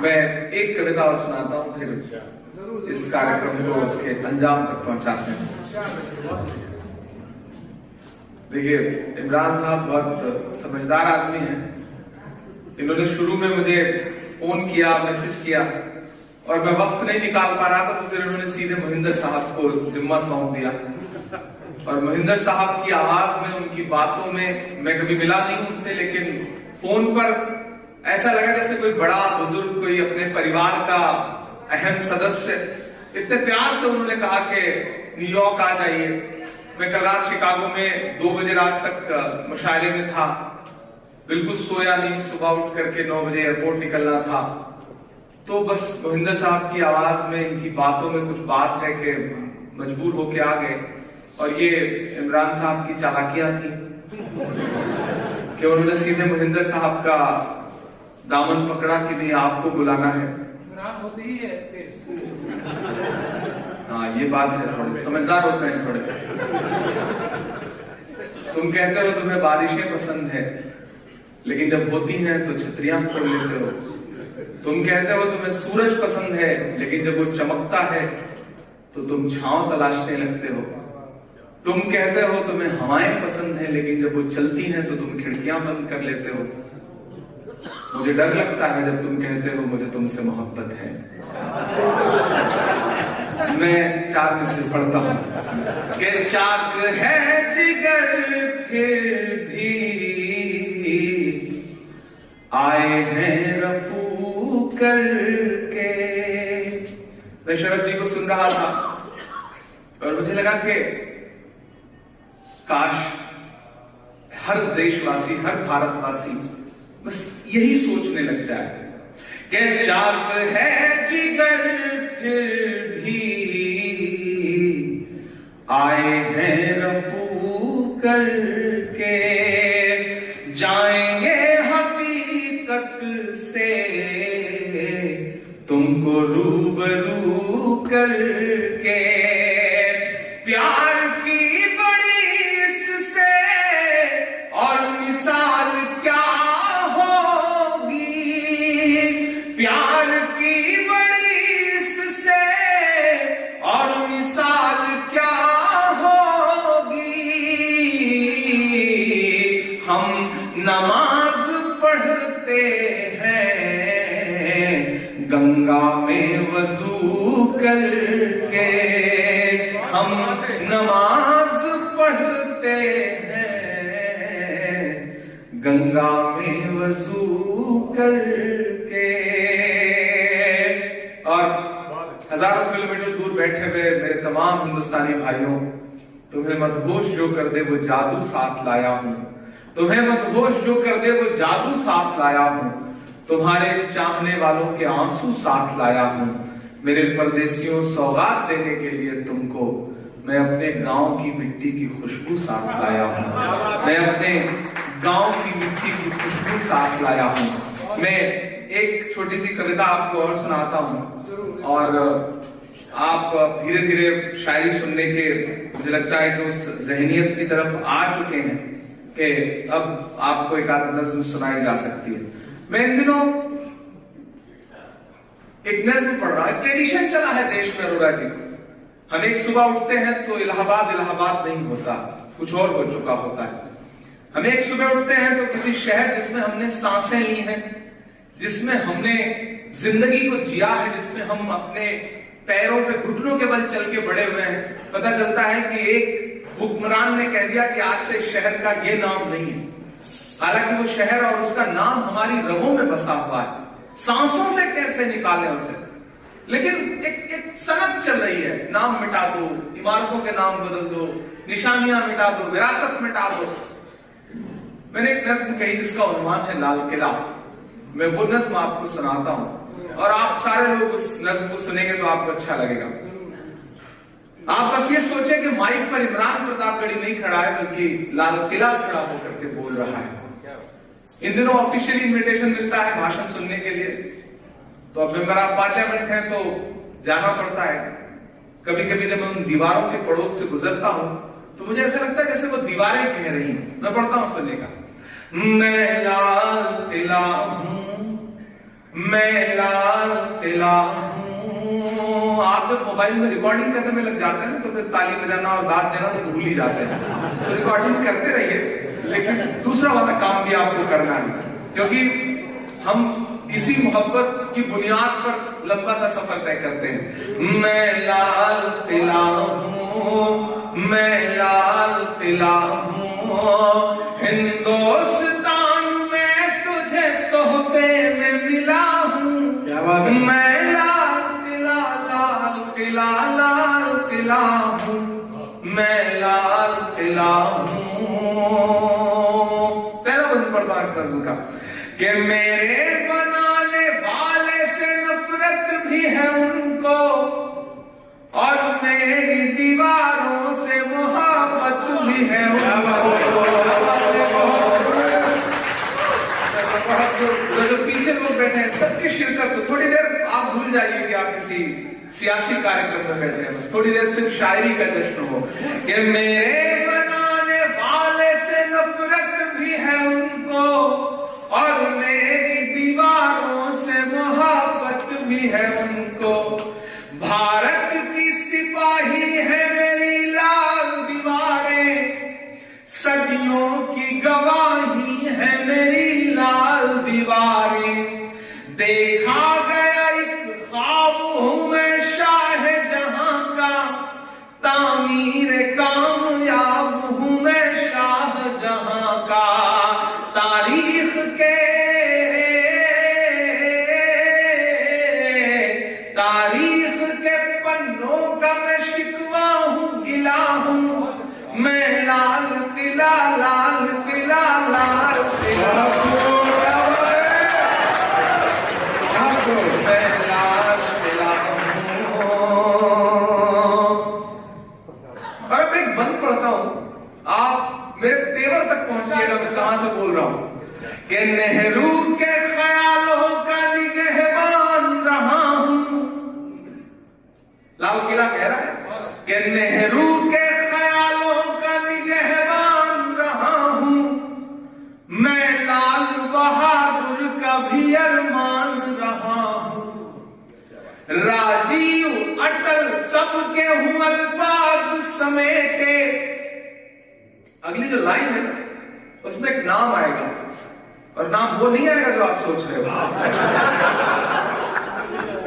मैं एक कविता और सुनाता हूं, फिर इस कार्यक्रम को उसके अंजाम तक पहुंचाते हैं। देखिए, इमरान साहब बहुत समझदार आदमी हैं। इन्होंने शुरू में मुझे फोन किया, मैसेज किया, और मैं वक्त नहीं निकाल पा रहा था, तो फिर इन्होंने सीधे मोहिंदर साहब को जिम्मा सौंप दिया। और मोहिंदर साहब की आवाज में, उनकी बातों में, मैं कभी मिला नहीं उनसे, लेकिन फोन पर ऐसा लगा जैसे कोई बड़ा बुजुर्ग, कोई अपने परिवार का अहम सदस्य। इतने प्यार से उन्होंने कहा कि न्यूयॉर्क आ जाइए। मैं कल रात शिकागो में 2 बजे रात तक मुशायरे में था, बिल्कुल सोया नहीं, सुबह उठ करके 9 बजे एयरपोर्ट निकलना था। तो बस मोहिंदर साहब की आवाज में, इनकी बातों में कुछ बात है कि मजबूर होके आ गए। और ये इमरान साहब की चालाकियां थी कि उन्होंने सीधे मोहिंदर साहब का दामन पकड़ा कि नहीं, आपको बुलाना है। होती ही है तेज। हाँ, ये बात है, थोड़े समझदार होते हैं थोड़े। तुम कहते हो तुम्हें बारिशें पसंद है, लेकिन जब होती हैं तो छतरियां खोल लेते हो। तुम कहते हो तुम्हें सूरज पसंद है, लेकिन जब वो चमकता है तो तुम छांव तलाशने लगते हो। तुम कहते हो तुम्हें हवाएं पसंद है, लेकिन जब वो चलती हैं तो तुम खिड़कियां बंद कर लेते हो। मुझे डर लगता है जब तुम कहते हो मुझे तुमसे मोहब्बत है। मैं 4 में से पढ़ता हूं कि चाक है जिगर फिर भी आए हैं रफू करके। मैं शरद जी को सुन रहा था और मुझे लगा कि काश हर देशवासी, हर भारतवासी बस यही सोचने लग जाए कि चाक है जिगर फिर भी आए हैं रफू करके, जाएंगे हकीकत से तुमको रूबरू करके। प्यार की बड़ी इससे और मिसाल क्या होगी, प्यार की बड़ी इससे और मिसाल क्या होगी। हम नमाज पढ़ते हैं गंगा में वजू करके, हम नमाज पढ़ते हैं गंगा में वजू करके। और हजारों किलोमीटर दूर बैठे हुए मेरे तमाम हिंदुस्तानी भाइयों, तुम्हें मदहोश जो कर दे वो जादू साथ लाया हूं, तुम्हें मदहोश जो कर दे वो जादू साथ लाया हूं। तुम्हारे चाहने वालों के आंसू साथ लाया हूं। मेरे परदेसियों, सौगात देने के लिए तुमको मैं अपने गांव की मिट्टी की खुशबू साथ लाया हूं। मैं अपने गांव की मिट्टी की खुशबू साथ लाया हूं। मैं एक छोटी सी कविता आपको और सुनाता हूं, और आप धीरे धीरे शायरी सुनने के, मुझे लगता है कि उस जहनियत की तरफ आ चुके हैं कि अब आपको एक आध नज्म सुनाई जा सकती है। मैं इन दिनों एक नज्म पढ़ रहा है, ट्रेडिशन चला है देश में अरोड़ा जी। हम एक सुबह उठते हैं तो इलाहाबाद इलाहाबाद नहीं होता, कुछ और हो चुका होता है। हम एक सुबह उठते हैं तो किसी शहर जिसमें हमने सांसें ली हैं, जिसमें हमने जिंदगी को जिया है, जिसमें हम अपने पैरों पे घुटनों के बल चल के बड़े हुए हैं, पता चलता है कि एक हुक्मरान ने कह दिया कि आज से शहर का ये नाम नहीं है। हालांकि वो शहर और उसका नाम हमारी रगों में बसा हुआ है, सांसों से कैसे निकालें उसे। लेकिन एक सनक चल रही है, नाम मिटा दो, इमारतों के नाम बदल दो, निशानियां मिटा दो, विरासत मिटा दो। मैंने एक नज्म कही जिसका उन्वान है लाल किला। मैं वो नज्म आपको सुनाता हूं और आप सारे लोग उस नज्म को सुनेंगे तो आपको अच्छा लगेगा। आप बस ये सोचें कि माइक पर इमरान प्रतापगढ़ी नहीं खड़ा है, बल्कि लाल किला खड़ा होकर के बोल रहा है। इन दिनों ऑफिशियली इनविटेशन मिलता है भाषण सुनने के लिए, तो अब मेंबर ऑफ पार्लियामेंट हैं तो जाना पड़ता है। कभी कभी जब मैं उन दीवारों के पड़ोस से गुजरता हूं तो मुझे ऐसा लगता है जैसे वो दीवारें कह रही हैं। मैं पढ़ता हूं, सुनिएगा। मैं लाल किला हूं, मैं लाल किला हूं। आप जब मोबाइल में रिकॉर्डिंग करने में लग जाते हैं ना तो फिर ताली बजाना और दाद देना तो भूल ही जाते हैं। तो रिकॉर्डिंग करते रहिए, लेकिन दूसरा वाला काम भी आपको करना है, क्योंकि हम इसी मोहब्बत की बुनियाद पर लंबा सा सफर तय करते हैं। मैं लाल किला हूं, मैं लाल किला हूं, हिंदुस्तान में तुझे तोहफे में मिला हूं। मैं लाल किला, लाल किला, लाल किला हूं, मैं लाल किला हूं। पहला बंद पड़ता है इस नज़्म का कि मेरे बनाने वाले से नफरत भी है उनको, और मेरी दीवारों से मोहब्बत भी है उनको। जो पीछे लोग बैठे हैं सबकी शिरकत, तो थोड़ी देर आप भूल जाइए कि आप किसी सियासी कार्यक्रम में बैठे हैं, थोड़ी देर सिर्फ शायरी का जश्न हो कि मेरे बनाने वाले से नफरत भी है उनको, और मेरी दीवारों से मोहब्बत भी है उनको। भारत की सिपाही है मेरी लाल दीवारें, सदियों की गवाही है मेरी लाल दीवारें। देखा गया एक ख्वाब हूं मैं शाह जहां का, तामीर कामयाब हूं मैं शाह जहां का। तारीख के पन्नों का मैं शिकवा हूं, गिला हूं, मैं लाल किला, लाल किला, लाल किला, मैं लाल किला हूं। और अब एक बंद पढ़ता हूं, आप मेरे तेवर तक पहुंचिएगा मैं कहां से बोल रहा हूं कि नेहरू के ख्यालों का निगहबान रहा हूं। लाल किला कह रहा है कि नेहरू के ख्यालों का निगहबान रहा हूं, मैं लाल बहादुर का भी अरमान रहा हूं। राजीव अटल सबके हूं अल्फाज समेटे। अगली जो लाइन है ना उसमें एक नाम आएगा, और नाम वो नहीं आएगा जो आप सोच रहे हो,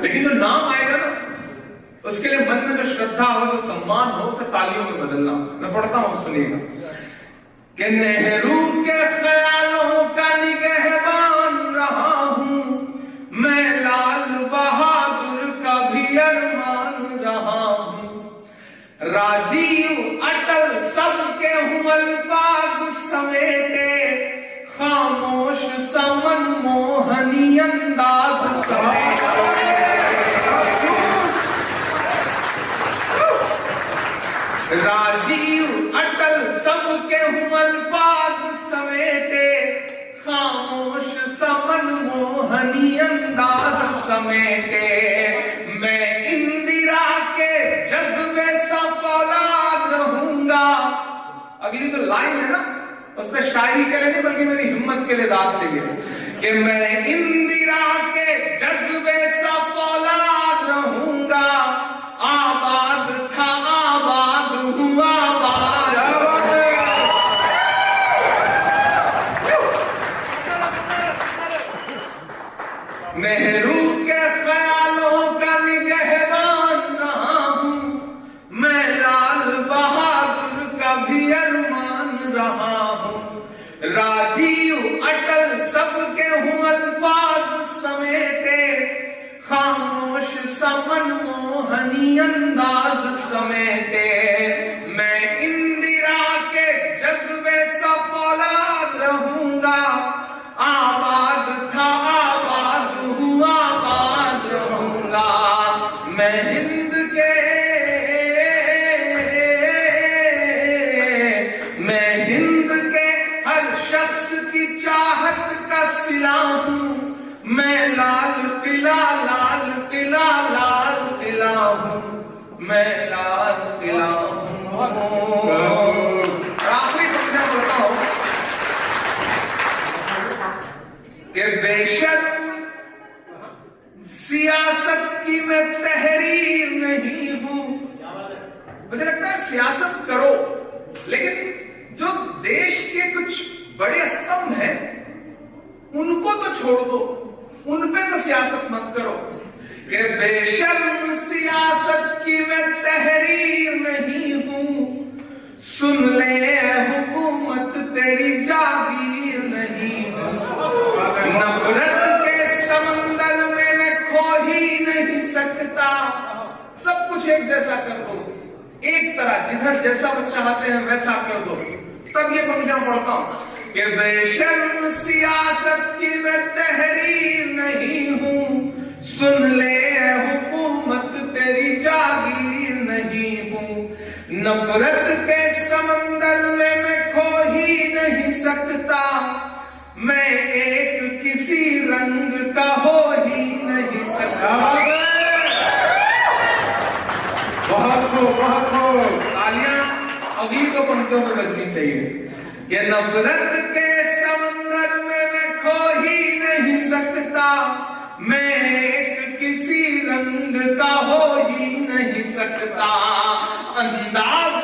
लेकिन जो नाम आएगा ना उसके लिए मन में जो श्रद्धा हो, जो सम्मान हो, उसे तालियों में बदलना। मैं पढ़ता हूं, सुनिएगा कि नेहरू के ख्यालों का निगहबान रहा हूं, मैं लाल बहादुर का भी अरमान रहा हूं। राजीव अटल सबके हूं अल्फाज समेटे, खामोश समन मोहनियत अंदाज समेटे, राजीव अटल सबके हूँ अल्फाज समेटे, खामोश समन मोहनी अंदाज समेटे, मैं इंदिरा के जज्बे सा फौलाद रहूंगा। अगली जो लाइन है ना, उसमें शायरी के लिए नहीं बल्कि मेरी हिम्मत के लिए दाद चाहिए कि मैं इंदिरा के जज्बे सा फौलाद रहूंगा, आबाद था आबाद हुआ आबाद। नेहरू के ख्यालों का निगहबान रहा हूं, मैं लाल बहादुर का भी अरमान रहा हूं, राजीव अटल सबके हूं अल्फाज समेटे, खामोश समन मोहनी अंदाज समेटे, मैं इंदिरा के जज्बे सा फौलाद रहूंगा, आबाद था आबाद हुआ आबाद रहूंगा, मैं हिंद के हर शख्स की चाहत का सिला हूं, मैं लाल किला लाल किला लाल किला हूं, मैं लाल किला हूं। आखिरी पंक्तियां बोलता हूं कि बेशक सियासत की मैं तहरीर नहीं हूं, मुझे लगता है सियासत करो, लेकिन जो देश के कुछ बड़े स्तंभ हैं उनको तो छोड़ दो, उन पे तो सियासत मत करो। कि बेशर्म सियासत की मैं तहरीर नहीं हूं, सुन ले हुकूमत तेरी जागीर नहीं हूं, नफरत के समंदर में मैं खो ही नहीं सकता, सब कुछ एक जैसा कर दो, एक तरह जिधर जैसा वो चाहते हैं वैसा कर दो। तब ये पंक्तियां पढ़ता हूं कि बेशर्म सियासत की मैं तहरीर नहीं हूं, सुन ले हुकूमत तेरी जागीर नहीं हूं, नफरत के समंदर में मैं खो ही नहीं सकता, मैं एक किसी रंग का हो ही नहीं सकता। बहुत तालियां अगली तो पंक्तियों में बजनी चाहिए कि नफरत के समंदर में मैं खो ही नहीं सकता, मैं एक किसी रंग का हो ही नहीं सकता, अंदाज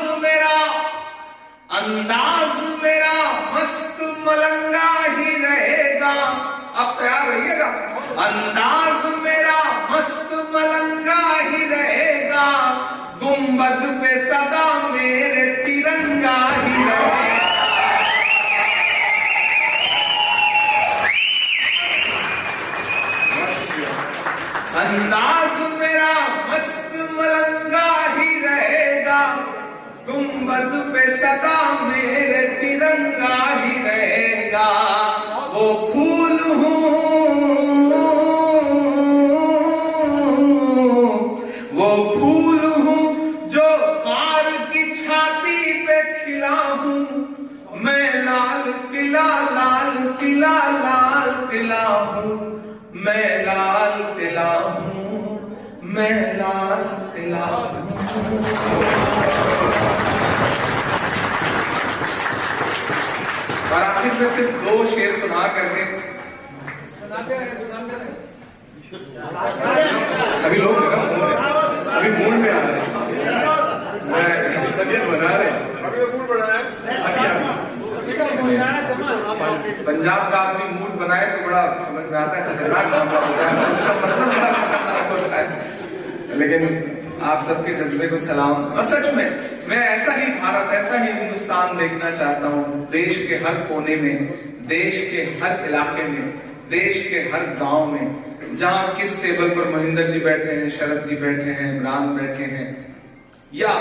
मेरा मस्त मलंगा ही रहेगा। आप तैयार रहिएगा, अंदाज मेरा मस्त मलंगा ही रहेगा, गुंबद पे सदा मेरे तिरंगा ही रहेगा। अंदाज मेरा मस्त मलंगा ही रहेगा, गुंबद पे सदा मेरे तिरंगा ही रहेगा, वो फूल हूँ जो खार की छाती पे खिला हूँ, मैं लाल किला लाल किला लाल किला हूँ, मैं लाल किला हूँ, मैं लाल किला हूँ। और आखिर में सिर्फ दो शेर सुना करके सुनाते रहे। अभी लोग अभी मूड में आ रहे हैं, तबीयत बना रहे हैं, पंजाब का आदमी मूड बनाए तो बड़ा समझ में आता है, खतरनाक मामला होता है, उसका मतलब बड़ा खतरनाक होता है। लेकिन आप सबके जज्बे को सलाम। और सच में मैं ऐसा ही भारत, ऐसा ही हिंदुस्तान देखना चाहता हूँ, देश के हर कोने में, देश के हर इलाके में, देश के हर गांव में, जहां किस टेबल पर महेंद्र जी बैठे हैं, शरद जी बैठे हैं, इमरान बैठे हैं, या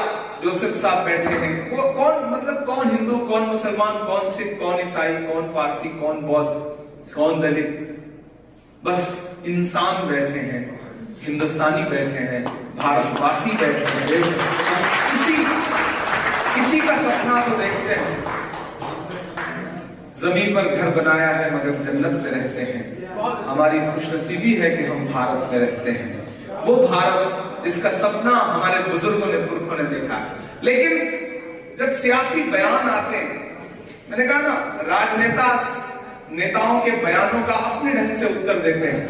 जोसेफ साहब बैठे हैं, वो कौन, मतलब कौन हिंदू, कौन मुसलमान, कौन सिख, कौन ईसाई, कौन पारसी, कौन बौद्ध, कौन दलित, बस इंसान बैठे हैं, हिंदुस्तानी बैठे हैं, भारतवासी बैठे हैं, किसी का सपना तो देखते हैं। जमीन पर घर बनाया है मगर जन्नत में रहते हैं। हमारी खुशनसीबी है कि हम भारत में रहते हैं। वो भारत, इसका सपना हमारे बुजुर्गों ने, पुरखों ने देखा। लेकिन जब सियासी बयान आते हैं, मैंने कहा ना, राजनेता नेताओं के बयानों का अपने ढंग से उत्तर देते हैं,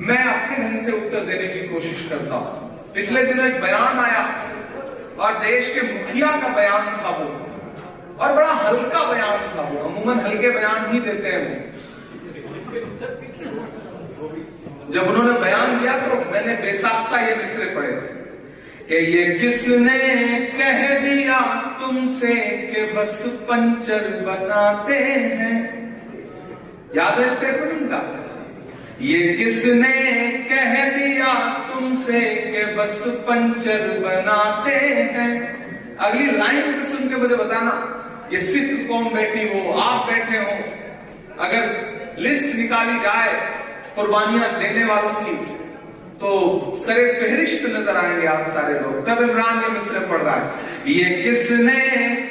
मैं अपने ढंग से उत्तर देने की कोशिश करता हूं। पिछले दिनों एक बयान आया और देश के मुखिया का बयान था वो, और बड़ा हल्का बयान था वो। अमूमन हल्के बयान ही देते हैं वो। जब उन्होंने बयान दिया तो मैंने बेसाख्ता ये मिसरे पढ़े कि ये किसने कह दिया तुमसे कि बस पंचर बनाते हैं। याद है स्टेटमेंट उनका? ये किसने कह दिया तुमसे कि बस पंचर बनाते हैं। अगली लाइन सुन के मुझे बताना, ये सिख कौम बैठी हो, आप बैठे हो, अगर लिस्ट निकाली जाए कुर्बानियां देने वालों की तो सरे फहरिस्त नजर आएंगे आप सारे लोग। तब इमरान ये मिसरे पढ़ रहा है, ये किसने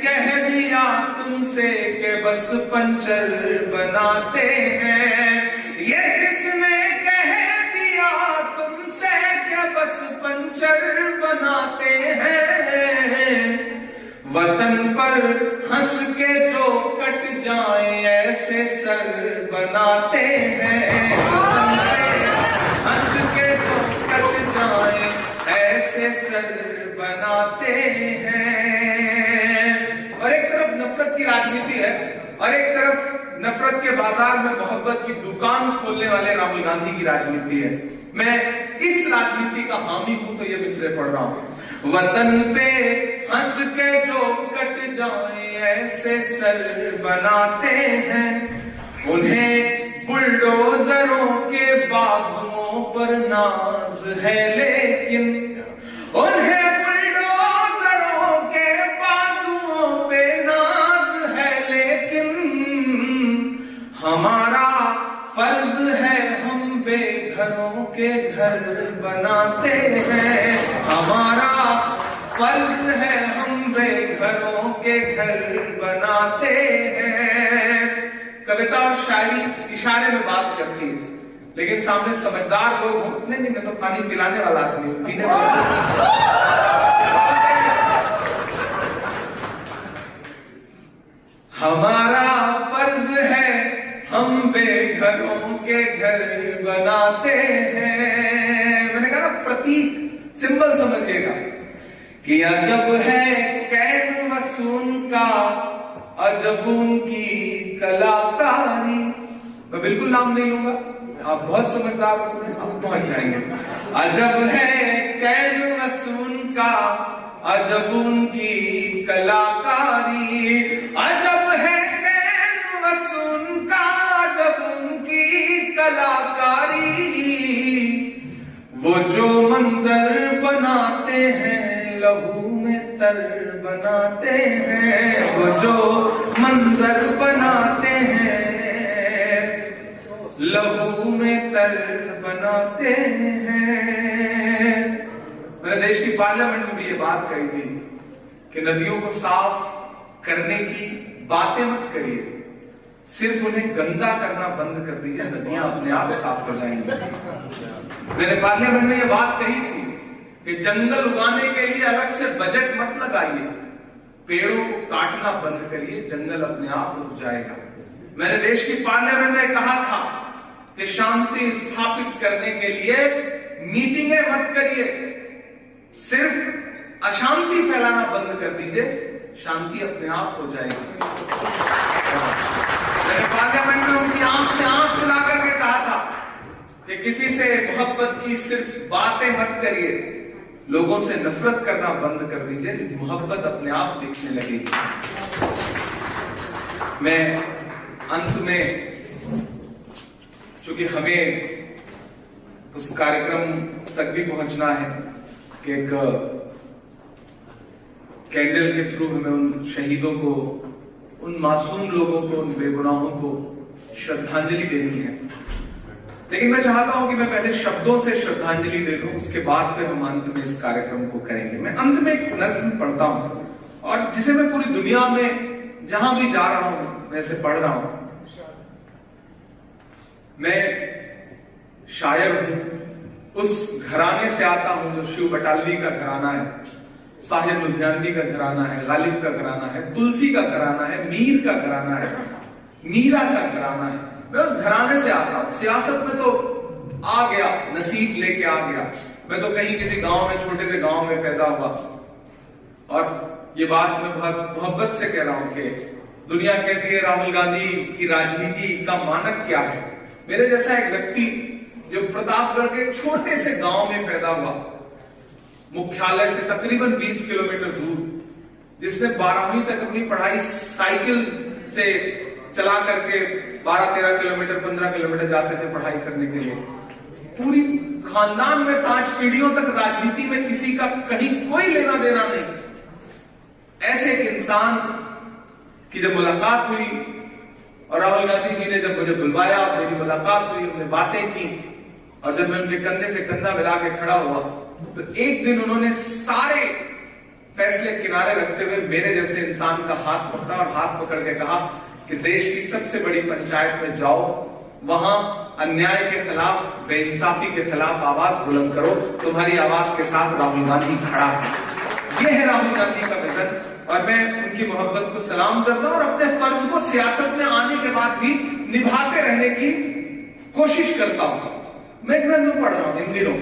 कह दिया तुमसे कि बस पंचर बनाते हैं। ये किसने कह दिया तुमसे कि बस पंचर बनाते हैं। वतन पर हंस के जो कट जाए ऐसे सर बनाते हैं। वतन पे हंस के जो कट जाए ऐसे सर बनाते हैं। और एक तरफ नफरत की राजनीति है और एक तरफ नफरत के बाजार में मोहब्बत की दुकान खोलने वाले राहुल गांधी की राजनीति है। मैं इस राजनीति का हामी हूं तो ये मिसरे पढ़ रहा हूं। वतन पे हंस के जो कट जाए ऐसे सर बनाते हैं। उन्हें बुलडोजरों के बाजुओं पर नाज है लेकिन, उन्हें बुलडोजरों के बाजुओं पे नाज है लेकिन, हमारा फर्ज है हम बेघरों के घर बनाते हैं। हमारा फर्ज है हम बेघरों के घर बनाते हैं। कविता और शायरी इशारे में बात करती है, लेकिन सामने समझदार लोग हो, नहीं मैं तो पानी पिलाने वाला आदमी हूं, पीने वाला। हमारा फर्ज है हम बेघरों के घर बनाते हैं। मैंने कहा ना, प्रतीक, सिंबल समझिएगा कि अजब है कैन वसून का, अजब उनकी कलाकारी। मैं बिल्कुल नाम नहीं लूंगा, आप बहुत समझदार होते हैं, आप पहुंच जाएंगे। अजब है कैन वसून का, अजब उनकी कलाकारी। अजब है कैन वसून का, अजब उनकी कलाकारी। वो जो मंजर बनाते हैं लहू में तर बनाते हैं। वो जो मंजर बनाते हैं लहू में तर बनाते हैं। मैंने देश की पार्लियामेंट में भी ये बात कही थी कि नदियों को साफ करने की बातें मत करिए, सिर्फ उन्हें गंदा करना बंद कर दीजिए, नदियां अपने आप साफ हो जाएंगी। मैंने पार्लियामेंट में ये बात कही थी कि जंगल उगाने के लिए अलग से बजट मत लगाइए, पेड़ों को काटना बंद करिए, जंगल अपने आप उग जाएगा। मैंने देश की पार्लियामेंट में कहा था कि शांति स्थापित करने के लिए मीटिंगें मत करिए, सिर्फ अशांति फैलाना बंद कर दीजिए, शांति अपने आप हो जाएगी। मैंने पार्लियामेंट में उनकी आंख से आंख मिला करके कहा था कि किसी से मोहब्बत की सिर्फ बातें मत करिए, लोगों से नफरत करना बंद कर दीजिए, मोहब्बत अपने आप दिखने लगेगी। मैं अंत में, चूंकि हमें उस कार्यक्रम तक भी पहुंचना है कि एक कैंडल के थ्रू हमें उन शहीदों को, उन मासूम लोगों को, उन बेगुनाहों को श्रद्धांजलि देनी है। लेकिन मैं चाहता हूं कि मैं पहले शब्दों से श्रद्धांजलि दे लूं, उसके बाद फिर हम अंत में इस कार्यक्रम को करेंगे। मैं अंत में एक नज्म पढ़ता हूं और जिसे मैं पूरी दुनिया में जहां भी जा रहा हूं मैं इसे पढ़ रहा हूं। मैं शायर हूं, उस घराने से आता हूं जो शिव बटालवी का घराना है, साहिर लुधियानवी का घराना है, गालिब का घराना है, तुलसी का घराना है, मीर का घराना है, मीरा का घराना है। मैं उस घराने से आता हूं। सियासत में तो आ गया, नसीब लेके आ गया। मैं तो कहीं किसी गांव में, छोटे से गांव में पैदा हुआ। और ये बात मैं बहुत मोहब्बत से कह रहा हूं कि दुनिया कहती है राहुल गांधी की राजनीति का मानक क्या है। मेरे जैसा एक व्यक्ति जो प्रतापगढ़ के छोटे से गांव में पैदा हुआ, मुख्यालय से तकरीबन 20 किलोमीटर दूर, जिसने 12वीं तक अपनी पढ़ाई साइकिल से चला करके 12-13 किलोमीटर 15 किलोमीटर जाते थे पढ़ाई करने के लिए। पूरी खानदान में 5 पीढ़ियों तक राजनीति में किसी का कहीं कोई लेना देना नहीं। ऐसे एक इंसान की जब मुलाकात हुई और राहुल गांधी जी ने जब मुझे बुलवाया, मेरी मुलाकात हुई, हमने बातें की और जब मैं उनके कंधे से कंधा मिला के खड़ा हुआ तो एक दिन उन्होंने सारे फैसले किनारे रखते हुए मेरे जैसे इंसान का हाथ पकड़ा और हाथ पकड़ के कहा कि देश की सबसे बड़ी पंचायत में जाओ, वहां अन्याय के खिलाफ, बेइंसाफी के खिलाफ आवाज बुलंद करो। तुम्हारी आवाज के साथ राहुल गांधी खड़ा है। यह है राहुल गांधी का विजन और मैं उनकी मोहब्बत को सलाम करता हूं और अपने फर्ज को सियासत में आने के बाद भी निभाते रहने की कोशिश करता हूं। मैं एक नज्म पढ़ रहा हूं इन दिनों,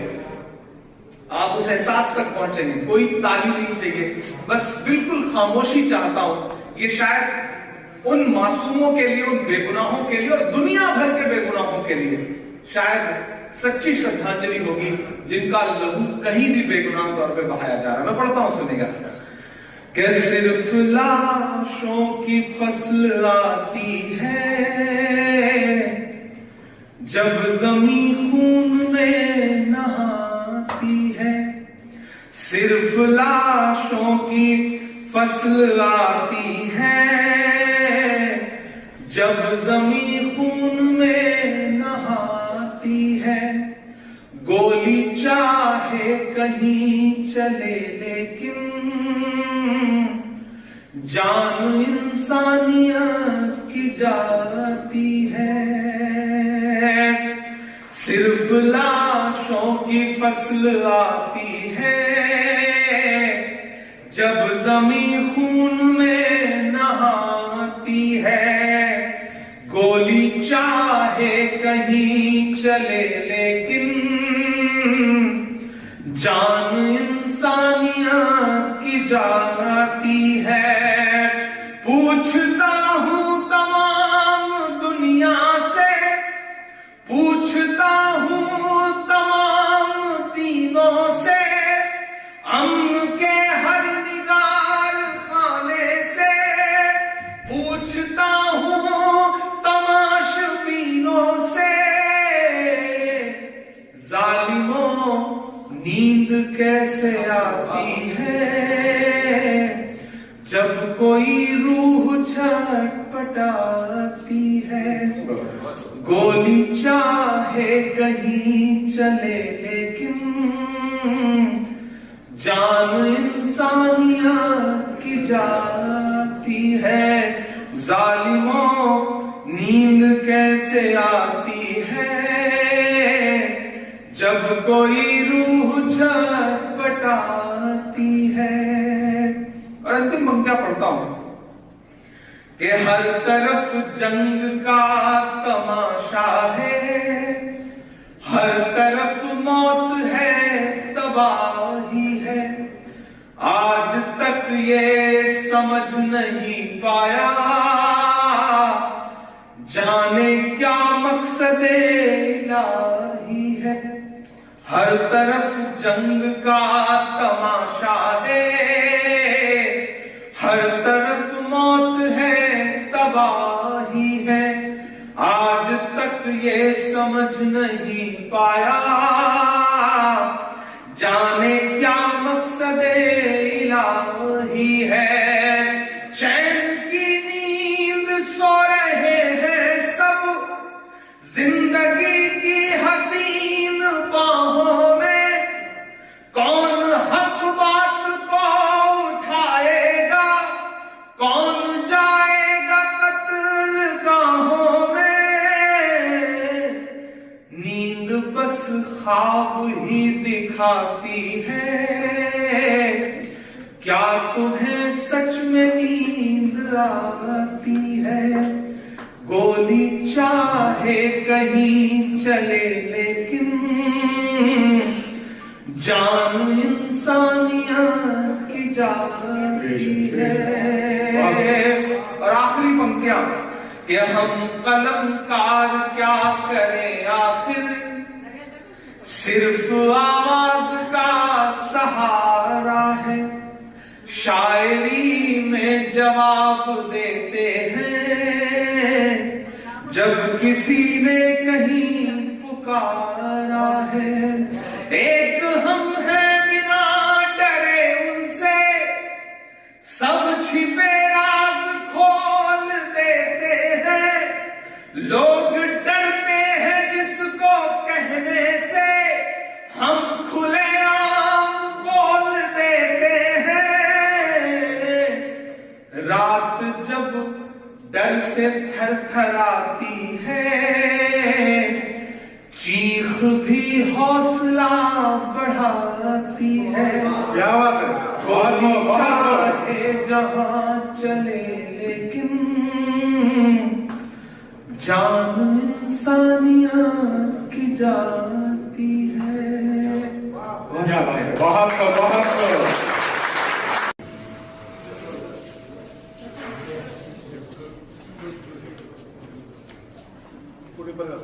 आप उस एहसास तक पहुंचेंगे। कोई ताली नहीं चाहिए, बस बिल्कुल खामोशी चाहता हूं। ये शायद उन मासूमों के लिए, उन बेगुनाहों के लिए और दुनिया भर के बेगुनाहों के लिए शायद सच्ची श्रद्धांजलि होगी जिनका लहू कहीं भी बेगुनाह तौर पे बहाया जा रहा है। मैं पढ़ता हूं, सुनेगा। कि सिर्फ लाशों की फसल आती है जब जमीन खून में नहाती है। सिर्फ लाशों की फसल आती है जब जमीन खून में नहाती है। गोली चाहे कहीं चले लेकिन जान इंसानियत की जाती है। सिर्फ लाशों की फसल आती है जब जमीन खून में नहाती है। गोली चाहे कहीं चले लेकिन जान इंसानियत की जाती है। पूछता हूं तमाम दुनिया से, पूछता हूं तमाम तीनों से, अम्न के हर निगार खाने से। पूछता हूं तमाशबीनों से, जालिमों नींद कैसे आती है जब कोई रूह छटपटाती है। गोली चाहे कहीं चले लेकिन जान इंसानियत की जाती है। जालिमों नींद कैसे आती है जब कोई रूह छटपटाती है। और अंतिम पंक्तियां पढ़ता हूं कि हर तरफ जंग का तमाशा है, हर तरफ मौत है, तबाही है। आज तक ये समझ नहीं पाया जाने क्या मकसद इलाही है। हर तरफ जंग का तमाशा है, हर तरफ मौत है, तबाही है। आज तक ये समझ नहीं पाया जाने क्या मकसद इलाही है। चैन की नींद सो रहे हैं सब, जिंदगी की ख्वाब ही दिखाती है, क्या तुम्हें सच में नींद आती है? गोली चाहे कहीं चले लेकिन जान इंसानियत की जाती है। और आखिरी पंक्तियां कि हम कलमकार क्या करें आखिर, सिर्फ आवाज का सहारा है। शायरी में जवाब देते हैं जब किसी ने कहीं पुकारा है। एक हम हैं बिना डरे उनसे, सब छिपे राज खोल देते हैं। लोग डरते हैं जिसको कहने से, हम खुलेआम बोल देते हैं। रात जब डर से थरथराती है, चीख भी हौसला बढ़ाती है। क्या बात है, गोली चाहे जहां चले लेकिन जान इंसानियत की जाती है। क्या बात है, बहुत पुढे बघा.